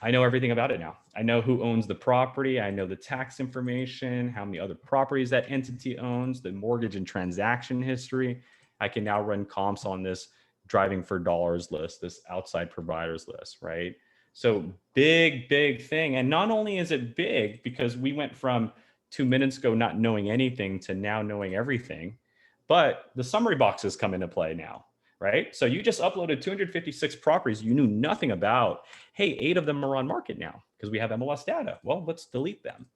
I know everything about it now. I know who owns the property. I know the tax information, how many other properties that entity owns, the mortgage and transaction history. I can now run comps on this driving for dollars list, this outside providers list, right? So big thing. And not only is it big because we went from 2 minutes ago not knowing anything to now knowing everything, but the summary boxes come into play now, right? So you just uploaded 256 properties you knew nothing about. Hey, 8 of them are on market now because we have MLS data. Well, let's delete them.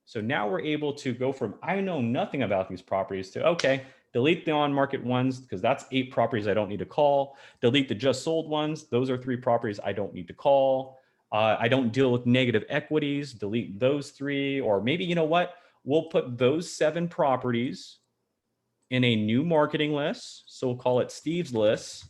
So now we're able to go from I know nothing about these properties to, okay, delete the on market ones because that's 8 properties I don't need to call. Delete the just sold ones. Those are 3 properties I don't need to call. I don't deal with negative equities. Delete those 3. Or maybe, you know what? We'll put those 7 properties in a new marketing list. So we'll call it Steve's list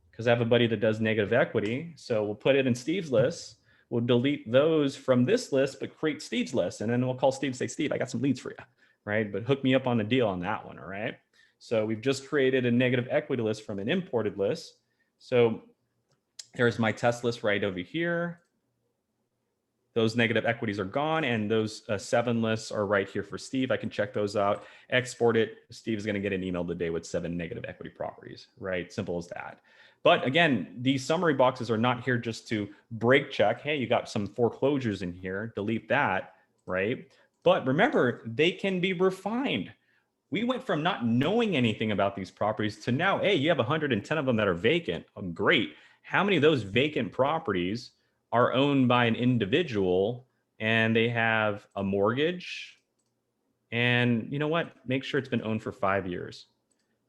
because I have a buddy that does negative equity. So we'll put it in Steve's list. We'll delete those from this list, but create Steve's list. And then we'll call Steve and say, Steve, I got some leads for you, right? But hook me up on the deal on that one, all right? So we've just created a negative equity list from an imported list. So there's my test list right over here. Those negative equities are gone, and those 7 lists are right here for Steve. I can check those out, export it. Steve is going to get an email today with 7 negative equity properties, right? Simple as that. But again, these summary boxes are not here just to break check. Hey, you got some foreclosures in here, delete that, right? But remember, they can be refined. We went from not knowing anything about these properties to now, hey, you have 110 of them that are vacant. Oh, great. How many of those vacant properties are owned by an individual and they have a mortgage? And you know what? Make sure it's been owned for 5 years.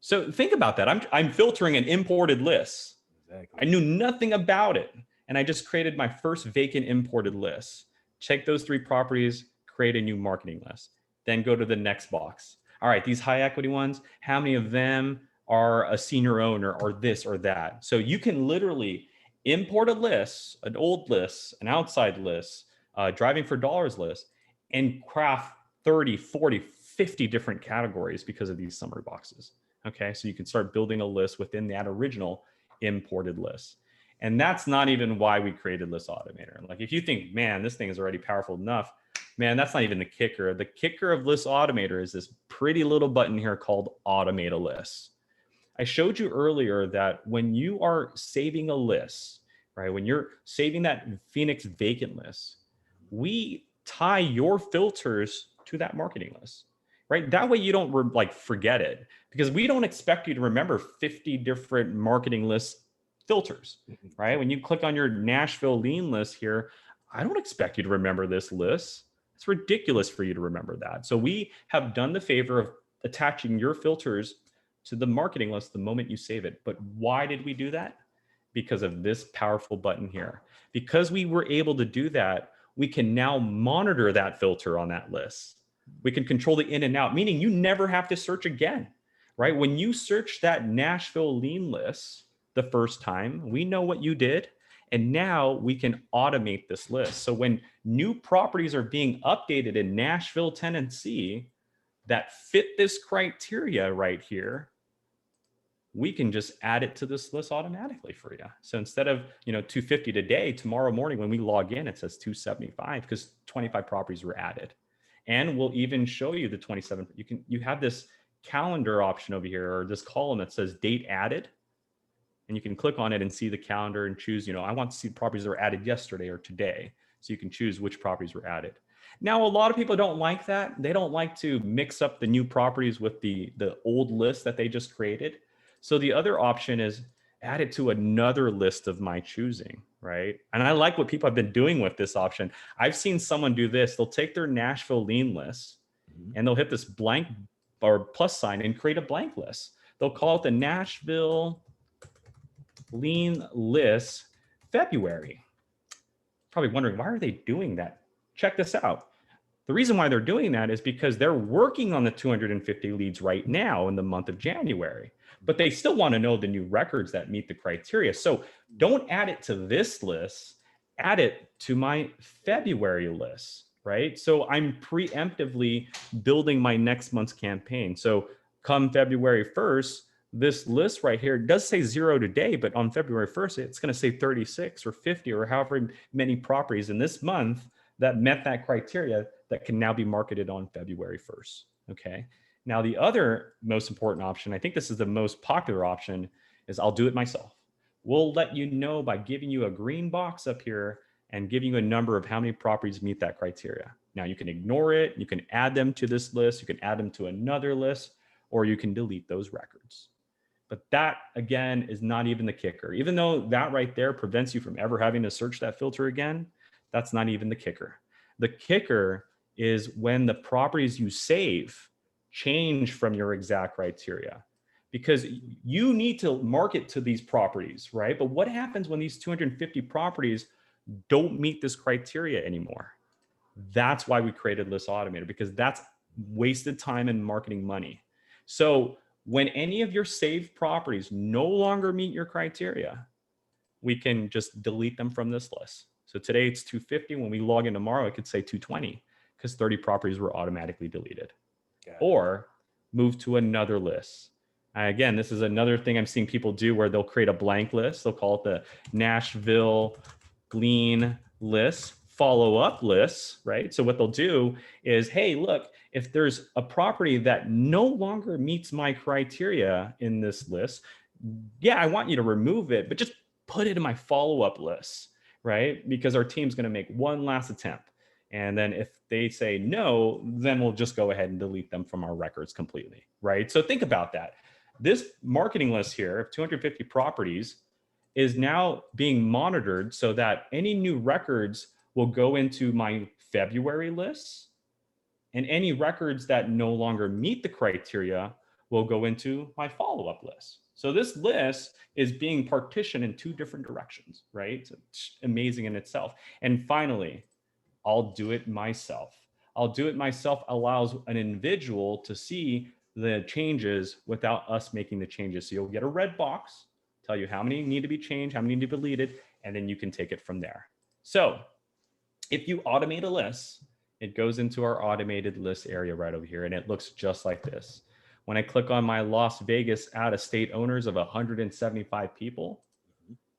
So think about that. I'm filtering an imported list. Exactly. I knew nothing about it. And I just created my first vacant imported list. Check those 3 properties, create a new marketing list. Then go to the next box. All right, these high equity ones, how many of them are a senior owner or this or that? So you can literally import a list, an old list, an outside list, driving for dollars list, and craft 30, 40, 50 different categories because of these summary boxes. Okay, so you can start building a list within that original imported list. And that's not even why we created List Automator. Like if you think, man, this thing is already powerful enough, man, that's not even the kicker. The kicker of List Automator is this pretty little button here called Automate a List. I showed you earlier that when you are saving a list, right, when you're saving that Phoenix vacant list, we tie your filters to that marketing list, right? That way you don't like forget it, because we don't expect you to remember 50 different marketing list filters, right? When you click on your Nashville lean list here, I don't expect you to remember this list. It's ridiculous for you to remember that. So we have done the favor of attaching your filters to the marketing list the moment you save it. But why did we do that? Because of this powerful button here. Because we were able to do that, we can now monitor that filter on that list. We can control the in and out, meaning you never have to search again, right? When you search that Nashville lean list the first time, we know what you did. And now we can automate this list. So when new properties are being updated in Nashville, Tennessee, that fit this criteria right here, we can just add it to this list automatically for you. So instead of, 250 today, tomorrow morning when we log in, it says 275 because 25 properties were added. And we'll even show you the 27. You have this calendar option over here, or this column that says date added. And you can click on it and see the calendar and choose, I want to see properties that were added yesterday or today. So you can choose which properties were added. Now, a lot of people don't like that. They don't like to mix up the new properties with the old list that they just created. So the other option is add it to another list of my choosing, right? And I like what people have been doing with this option. I've seen someone do this. They'll take their Nashville lien list and they'll hit this blank or plus sign and create a blank list. They'll call it the Nashville lien list February. Probably wondering, why are they doing that? Check this out. The reason why they're doing that is because they're working on the 250 leads right now in the month of January, but they still want to know the new records that meet the criteria. So don't add it to this list, add it to my February list, right? So I'm preemptively building my next month's campaign. So come February 1st, this list right here does say 0 today, but on February 1st, it's going to say 36 or 50 or however many properties in this month that met that criteria that can now be marketed on February 1st. Okay. Now, the other most important option, I think this is the most popular option, is I'll do it myself. We'll let you know by giving you a green box up here and giving you a number of how many properties meet that criteria. Now, you can ignore it. You can add them to this list. You can add them to another list, or you can delete those records. But that, again, is not even the kicker. Even though that right there prevents you from ever having to search that filter again, that's not even the kicker. The kicker is when the properties you save change from your exact criteria, because you need to market to these properties, right? But what happens when these 250 properties don't meet this criteria anymore? That's why we created List Automator, because that's wasted time and marketing money. So when any of your saved properties no longer meet your criteria, we can just delete them from this list. So today it's 250. When we log in tomorrow, it could say 220 because 30 properties were automatically deleted. Or move to another list. Again, this is another thing I'm seeing people do where they'll create a blank list. They'll call it the Nashville lien list, follow-up lists, right? So what they'll do is, hey, look, if there's a property that no longer meets my criteria in this list, yeah, I want you to remove it, but just put it in my follow-up list, right? Because our team's going to make one last attempt. And then if they say no, then we'll just go ahead and delete them from our records completely, right? So think about that. This marketing list here of 250 properties is now being monitored so that any new records will go into my February lists, and any records that no longer meet the criteria will go into my follow-up list. So this list is being partitioned in two different directions, right? So it's amazing in itself. And finally, I'll do it myself. I'll do it myself allows an individual to see the changes without us making the changes. So you'll get a red box, tell you how many need to be changed, how many need to be deleted, and then you can take it from there. So if you automate a list, it goes into our automated list area right over here, and it looks just like this. When I click on my Las Vegas out-of-state owners of 175 people,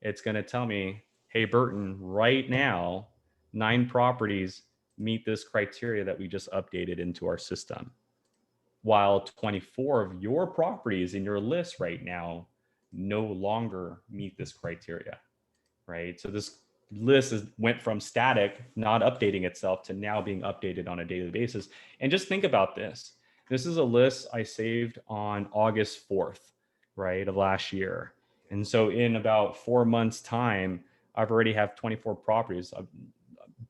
it's going to tell me, hey, Burton, right now, 9 properties meet this criteria that we just updated into our system, while 24 of your properties in your list right now no longer meet this criteria, right? So this list went from static, not updating itself, to now being updated on a daily basis. And just think about this. This is a list I saved on August 4th, right, of last year. And so in about 4 months' time, I've already have 24 properties.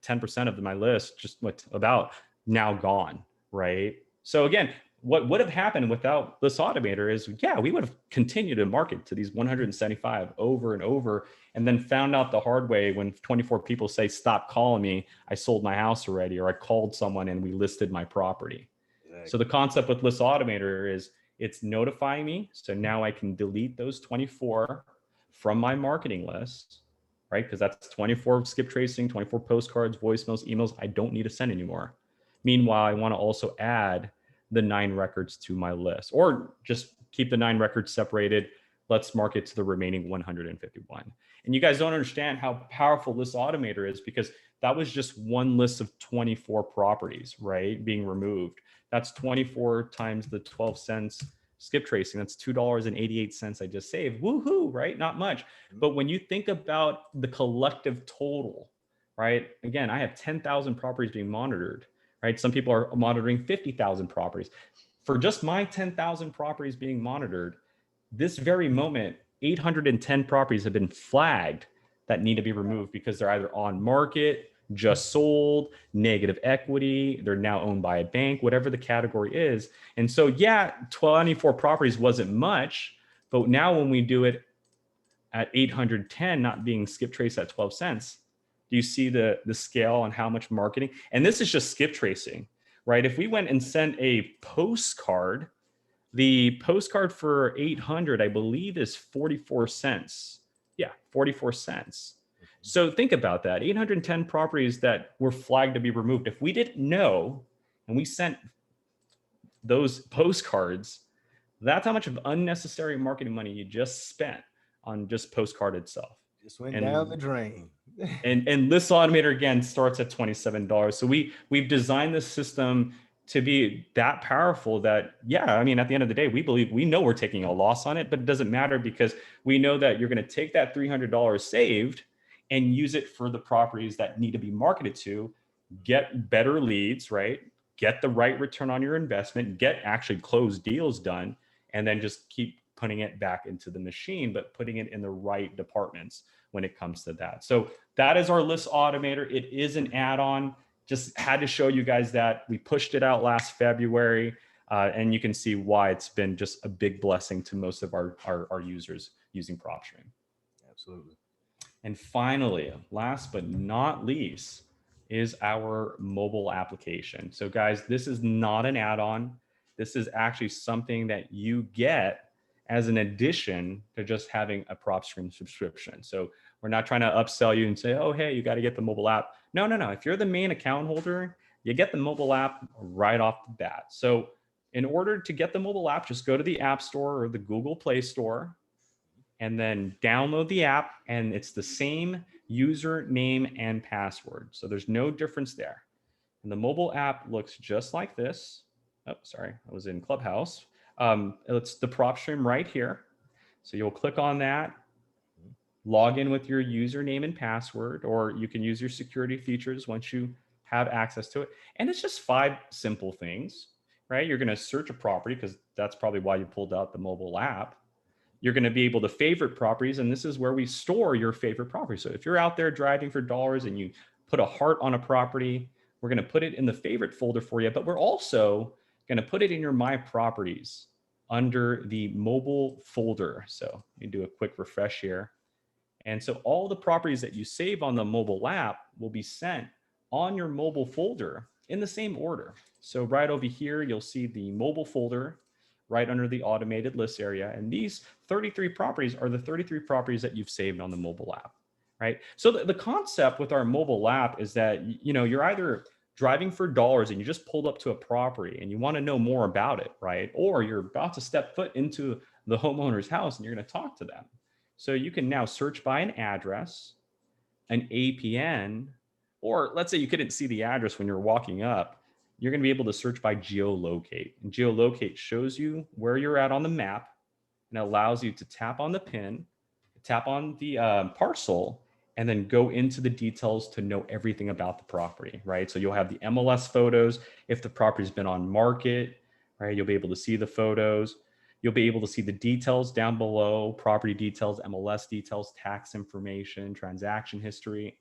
10% of my list just about now gone, right? So again, what would have happened without this automator is, yeah, we would have continued to market to these 175 over and over, and then found out the hard way when 24 people say, stop calling me, I sold my house already, or I called someone and we listed my property. Exactly. So the concept with List Automator is it's notifying me. So now I can delete those 24 from my marketing list, right? Because that's 24 skip tracing, 24 postcards, voicemails, emails I don't need to send anymore. Meanwhile, I want to also add the 9 records to my list, or just keep the 9 records separated, Let's market to the remaining 151. And you guys don't understand how powerful this automator is, because that was just one list of 24 properties, right, being removed. That's 24 times the 12 cents skip tracing. That's $2.88 I just saved. Woohoo, right? Not much. But when you think about the collective total, right? Again, I have 10,000 properties being monitored, right? Some people are monitoring 50,000 properties. For just my 10,000 properties being monitored, this very moment, 810 properties have been flagged that need to be removed because they're either on market, just sold, negative equity, they're now owned by a bank, whatever the category is. And so, yeah, 24 properties wasn't much, but now when we do it at 810, not being skip traced at 12 cents, do you see the scale on how much marketing? And this is just skip tracing, right? If we went and sent a postcard, the postcard for 800, I believe, is 44 cents. Yeah, 44 cents. So think about that. 810 properties that were flagged to be removed. If we didn't know and we sent those postcards, that's how much of unnecessary marketing money you just spent on just postcard itself. Just went down the drain. and this automator again starts at $27. So we've designed this system to be that powerful that, yeah, I mean, at the end of the day, we know we're taking a loss on it, but it doesn't matter because we know that you're going to take that $300 saved and use it for the properties that need to be marketed to, get better leads, right? Get the right return on your investment, get actually closed deals done, and then just keep putting it back into the machine, but putting it in the right departments when it comes to that. So that is our list automator. It is an add-on. Just had to show you guys that. We pushed it out last February, and you can see why it's been just a big blessing to most of our users using Propstream. Absolutely. And finally, last but not least, is our mobile application. So guys, this is not an add-on. This is actually something that you get as an addition to just having a Propstream subscription. So we're not trying to upsell you and say, oh, hey, you got to get the mobile app. No. If you're the main account holder, you get the mobile app right off the bat. So in order to get the mobile app, just go to the App Store or the Google Play Store and then download the app. And it's the same username and password. So there's no difference there. And the mobile app looks just like this. Oh, sorry, I was in Clubhouse. It's the Propstream right here. So you'll click on that, log in with your username and password, or you can use your security features once you have access to it. And it's just 5 simple things, right? You're going to search a property because that's probably why you pulled out the mobile app. You're going to be able to favorite properties, and this is where we store your favorite property. So if you're out there driving for dollars and you put a heart on a property, we're going to put it in the favorite folder for you, but we're also going to put it in your My Properties under the mobile folder. So let me do a quick refresh here. And so all the properties that you save on the mobile app will be sent on your mobile folder in the same order. So right over here, you'll see the mobile folder right under the automated list area. And these 33 properties are the 33 properties that you've saved on the mobile app, right? So the concept with our mobile app is that, you know, you're either driving for dollars and you just pulled up to a property and you want to know more about it, right? Or you're about to step foot into the homeowner's house and you're going to talk to them. So you can now search by an address, an APN, or let's say you couldn't see the address when you're walking up, you're going to be able to search by geolocate. And geolocate shows you where you're at on the map and allows you to tap on the pin, tap on the parcel, and then go into the details to know everything about the property, right? So you'll have the MLS photos. If the property's been on market, right, you'll be able to see the photos. You'll be able to see the details down below, property details, MLS details, tax information, transaction history.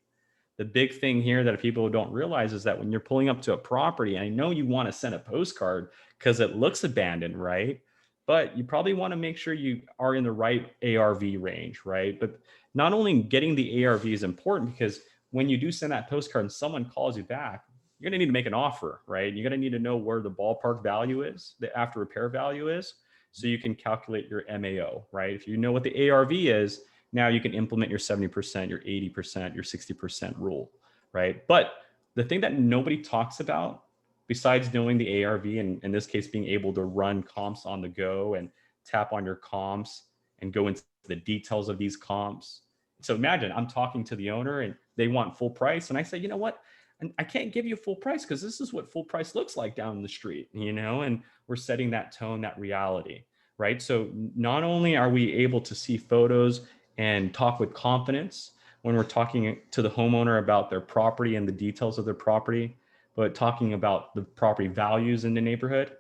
The big thing here that people don't realize is that when you're pulling up to a property, and I know you want to send a postcard because it looks abandoned, right? But you probably want to make sure you are in the right ARV range, right? But not only getting the ARV is important because when you do send that postcard and someone calls you back, you're going to need to make an offer, right? You're going to need to know where the ballpark value is, the after repair value is, so you can calculate your MAO, right? If you know what the ARV is, now you can implement your 70%, your 80%, your 60% rule, right? But the thing that nobody talks about, besides knowing the ARV, and in this case, being able to run comps on the go and tap on your comps, and go into the details of these comps. So imagine I'm talking to the owner and they want full price. And I say, you know what? I can't give you full price because this is what full price looks like down the street, and we're setting that tone, that reality, right? So not only are we able to see photos and talk with confidence when we're talking to the homeowner about their property and the details of their property, but talking about the property values in the neighborhood.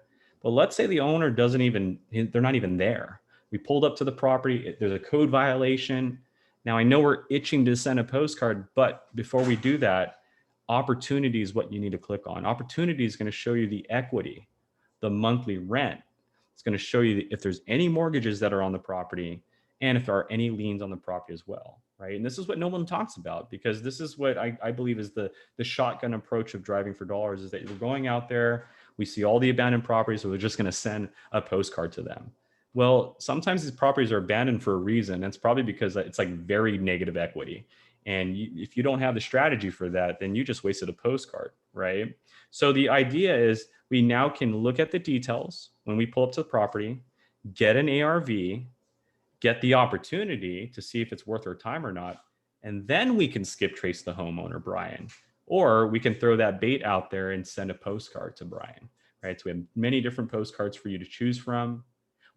But let's say the owner they're not even there. We pulled up to the property, there's a code violation. Now I know we're itching to send a postcard, but before we do that, opportunity is what you need to click on. Opportunity is going to show you the equity, the monthly rent. It's going to show you if there's any mortgages that are on the property and if there are any liens on the property as well, right? And this is what no one talks about, because this is what I believe is the shotgun approach of driving for dollars, is that you're going out there, we see all the abandoned properties, so we're just going to send a postcard to them. Well, sometimes these properties are abandoned for a reason. It's probably because it's like very negative equity. And if you don't have the strategy for that, then you just wasted a postcard, right? So the idea is we now can look at the details when we pull up to the property, get an ARV, get the opportunity to see if it's worth our time or not. And then we can skip trace the homeowner, Brian, or we can throw that bait out there and send a postcard to Brian, right? So we have many different postcards for you to choose from.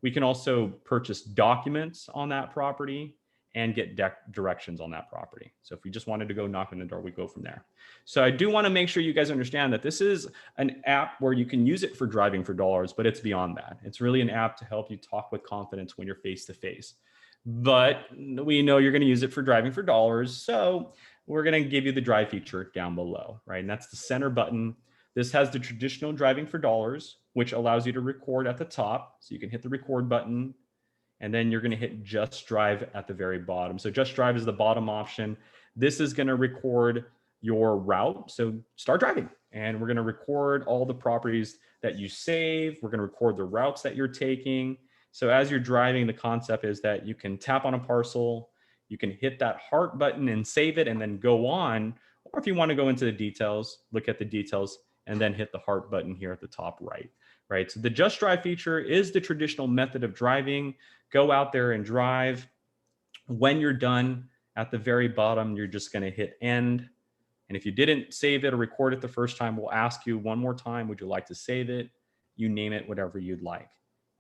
We can also purchase documents on that property and get directions on that property. So if we just wanted to go knock on the door, we go from there. So I do want to make sure you guys understand that this is an app where you can use it for driving for dollars, but it's beyond that. It's really an app to help you talk with confidence when you're face to face. But we know you're going to use it for driving for dollars. So we're going to give you the drive feature down below, right? And that's the center button. This has the traditional driving for dollars, which allows you to record at the top. So you can hit the record button, and then you're going to hit just drive at the very bottom. So just drive is the bottom option. This is going to record your route. So start driving, and we're going to record all the properties that you save. We're going to record the routes that you're taking. So as you're driving, the concept is that you can tap on a parcel, you can hit that heart button and save it and then go on. Or if you want to go into the details, look at the details and then hit the heart button here at the top right? So the just drive feature is the traditional method of driving. Go out there and drive. When you're done, at the very bottom, you're just going to hit end. And if you didn't save it or record it the first time, we'll ask you one more time, would you like to save it? You name it whatever you'd like.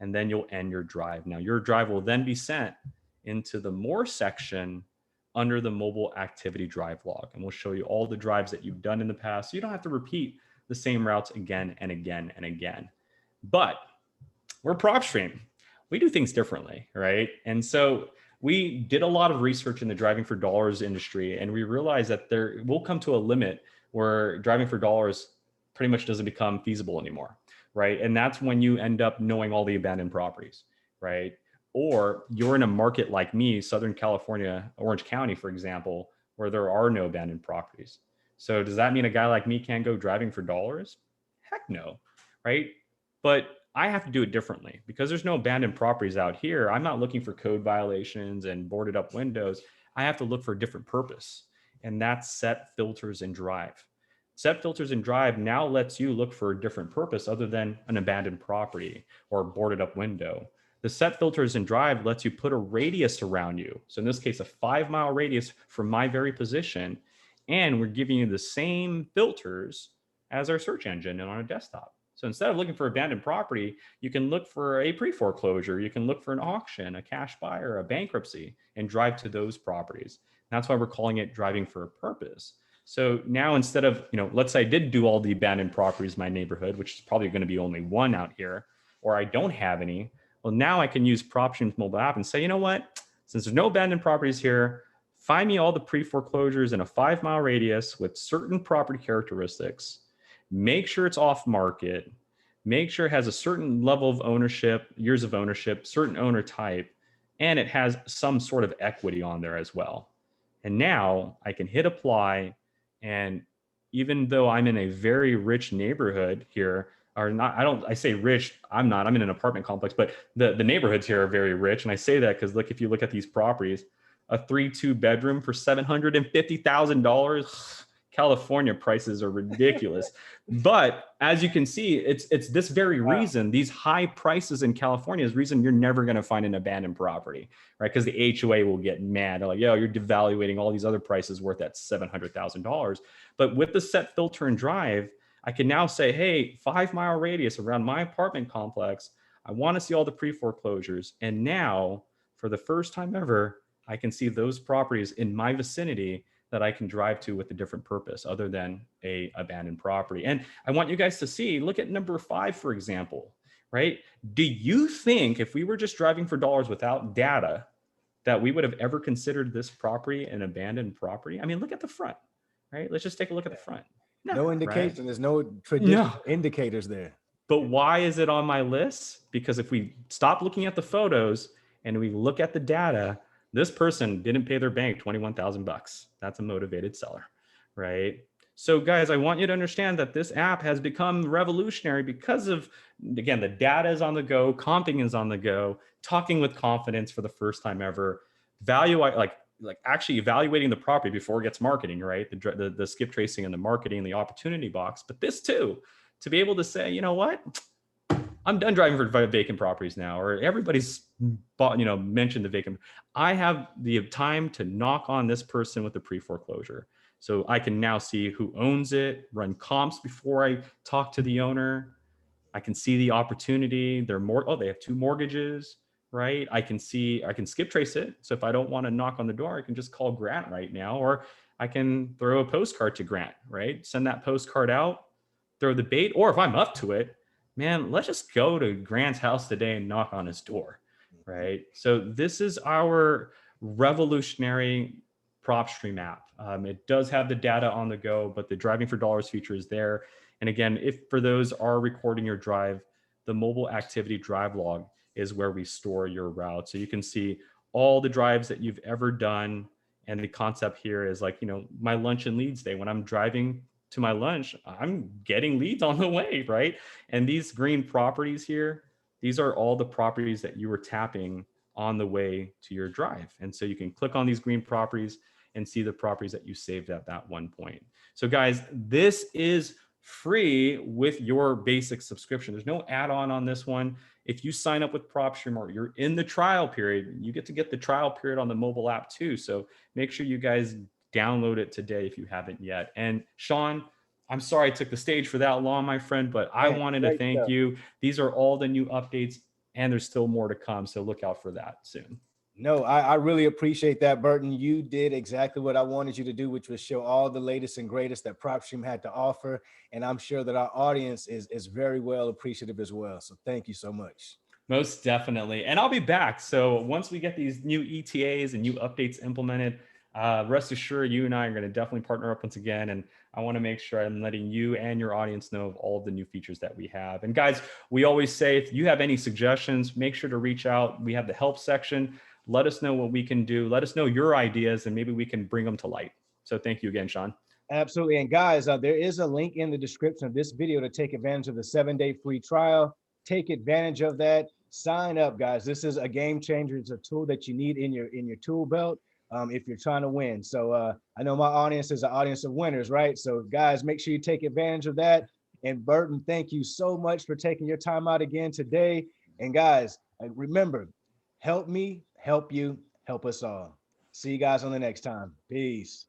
And then you'll end your drive. Now your drive will then be sent into the more section under the mobile activity drive log. And we'll show you all the drives that you've done in the past. So you don't have to repeat the same routes again and again and again. But we're Propstream. We do things differently, right? And so we did a lot of research in the driving for dollars industry, and we realized that there will come to a limit where driving for dollars pretty much doesn't become feasible anymore, right? And that's when you end up knowing all the abandoned properties, right? Or you're in a market like me, Southern California, Orange County, for example, where there are no abandoned properties. So does that mean a guy like me can't go driving for dollars? Heck no, right? But I have to do it differently because there's no abandoned properties out here. I'm not looking for code violations and boarded up windows. I have to look for a different purpose, and that's set filters and drive. Set filters and drive now lets you look for a different purpose other than an abandoned property or a boarded up window. The set filters and drive lets you put a radius around you. So in this case, a 5-mile radius from my very position, and we're giving you the same filters as our search engine and on a desktop. So instead of looking for abandoned property, you can look for a pre-foreclosure, you can look for an auction, a cash buyer, a bankruptcy, and drive to those properties. That's why we're calling it driving for a purpose. So now instead of, let's say I did do all the abandoned properties in my neighborhood, which is probably going to be only one out here, or I don't have any. Well, now I can use Propstream's mobile app and say, you know what, since there's no abandoned properties here, find me all the pre-foreclosures in a 5-mile radius with certain property characteristics. Make sure it's off market, make sure it has a certain level of ownership, years of ownership, certain owner type, and it has some sort of equity on there as well. And now I can hit apply. And even though I'm in a very rich neighborhood here, or not, I say rich, I'm in an apartment complex, but the neighborhoods here are very rich. And I say that because look, if you look at these properties, a 3-2 bedroom for $750,000, California prices are ridiculous. But as you can see, it's this very reason, these high prices in California is reason you're never going to find an abandoned property, right? Because the HOA will get mad. They're like, yo, you're devaluating all these other prices worth at $700,000. But with the set filter and drive, I can now say, hey, 5-mile radius around my apartment complex, I want to see all the pre-foreclosures. And now, for the first time ever, I can see those properties in my vicinity that I can drive to with a different purpose other than a abandoned property. And I want you guys to see, look at number 5, for example, right? Do you think if we were just driving for dollars without data, that we would have ever considered this property an abandoned property? I mean, look at the front, right? Let's just take a look at the front. No indication. Right? There's no traditional No. indicators there. But why is it on my list? Because if we stop looking at the photos and we look at the data, this person didn't pay their bank $21,000. That's a motivated seller, right? So guys, I want you to understand that this app has become revolutionary because of, again, the data is on the go, comping is on the go, talking with confidence for the first time ever, like actually evaluating the property before it gets marketing, right? The skip tracing and the marketing, the opportunity box, but this too, to be able to say, you know what? I'm done driving for vacant properties now, or everybody's bought, mentioned the vacant. I have the time to knock on this person with the pre-foreclosure. So I can now see who owns it, run comps before I talk to the owner. I can see the opportunity. They have 2 mortgages, right? I can skip trace it. So if I don't want to knock on the door, I can just call Grant right now, or I can throw a postcard to Grant, right? Send that postcard out, throw the bait, or if I'm up to it, man, let's just go to Grant's house today and knock on his door, right? So this is our revolutionary Propstream app. It does have the data on the go, but the driving for dollars feature is there. And again, if for those are recording your drive, the mobile activity drive log is where we store your route. So you can see all the drives that you've ever done. And the concept here is like, my lunch and leads day. When I'm driving to my lunch, I'm getting leads on the way, right? And these green properties here, these are all the properties that you were tapping on the way to your drive. And so you can click on these green properties and see the properties that you saved at that one point. So guys, this is free with your basic subscription. There's no add-on on this one. If you sign up with Propstream or you're in the trial period, you get to get the trial period on the mobile app too. So make sure you guys download it today if you haven't yet. And Sean, I'm sorry I took the stage for that long, my friend, but I wanted to thank you. These are all the new updates and there's still more to come. So look out for that soon. No, I really appreciate that, Burton. You did exactly what I wanted you to do, which was show all the latest and greatest that Propstream had to offer. And I'm sure that our audience is very well appreciative as well. So thank you so much. Most definitely. And I'll be back. So once we get these new ETAs and new updates implemented, rest assured, you and I are going to definitely partner up once again. And I want to make sure I'm letting you and your audience know of all of the new features that we have. And guys, we always say, if you have any suggestions, make sure to reach out. We have the help section. Let us know what we can do. Let us know your ideas and maybe we can bring them to light. So thank you again, Sean. Absolutely. And guys, there is a link in the description of this video to take advantage of the 7-day free trial. Take advantage of that. Sign up, guys. This is a game changer. It's a tool that you need in your tool belt if you're trying to win. So I know my audience is an audience of winners, right? So guys, make sure you take advantage of that. And Burton, thank you so much for taking your time out again today. And guys, remember, help me, help you, help us all. See you guys on the next time. Peace.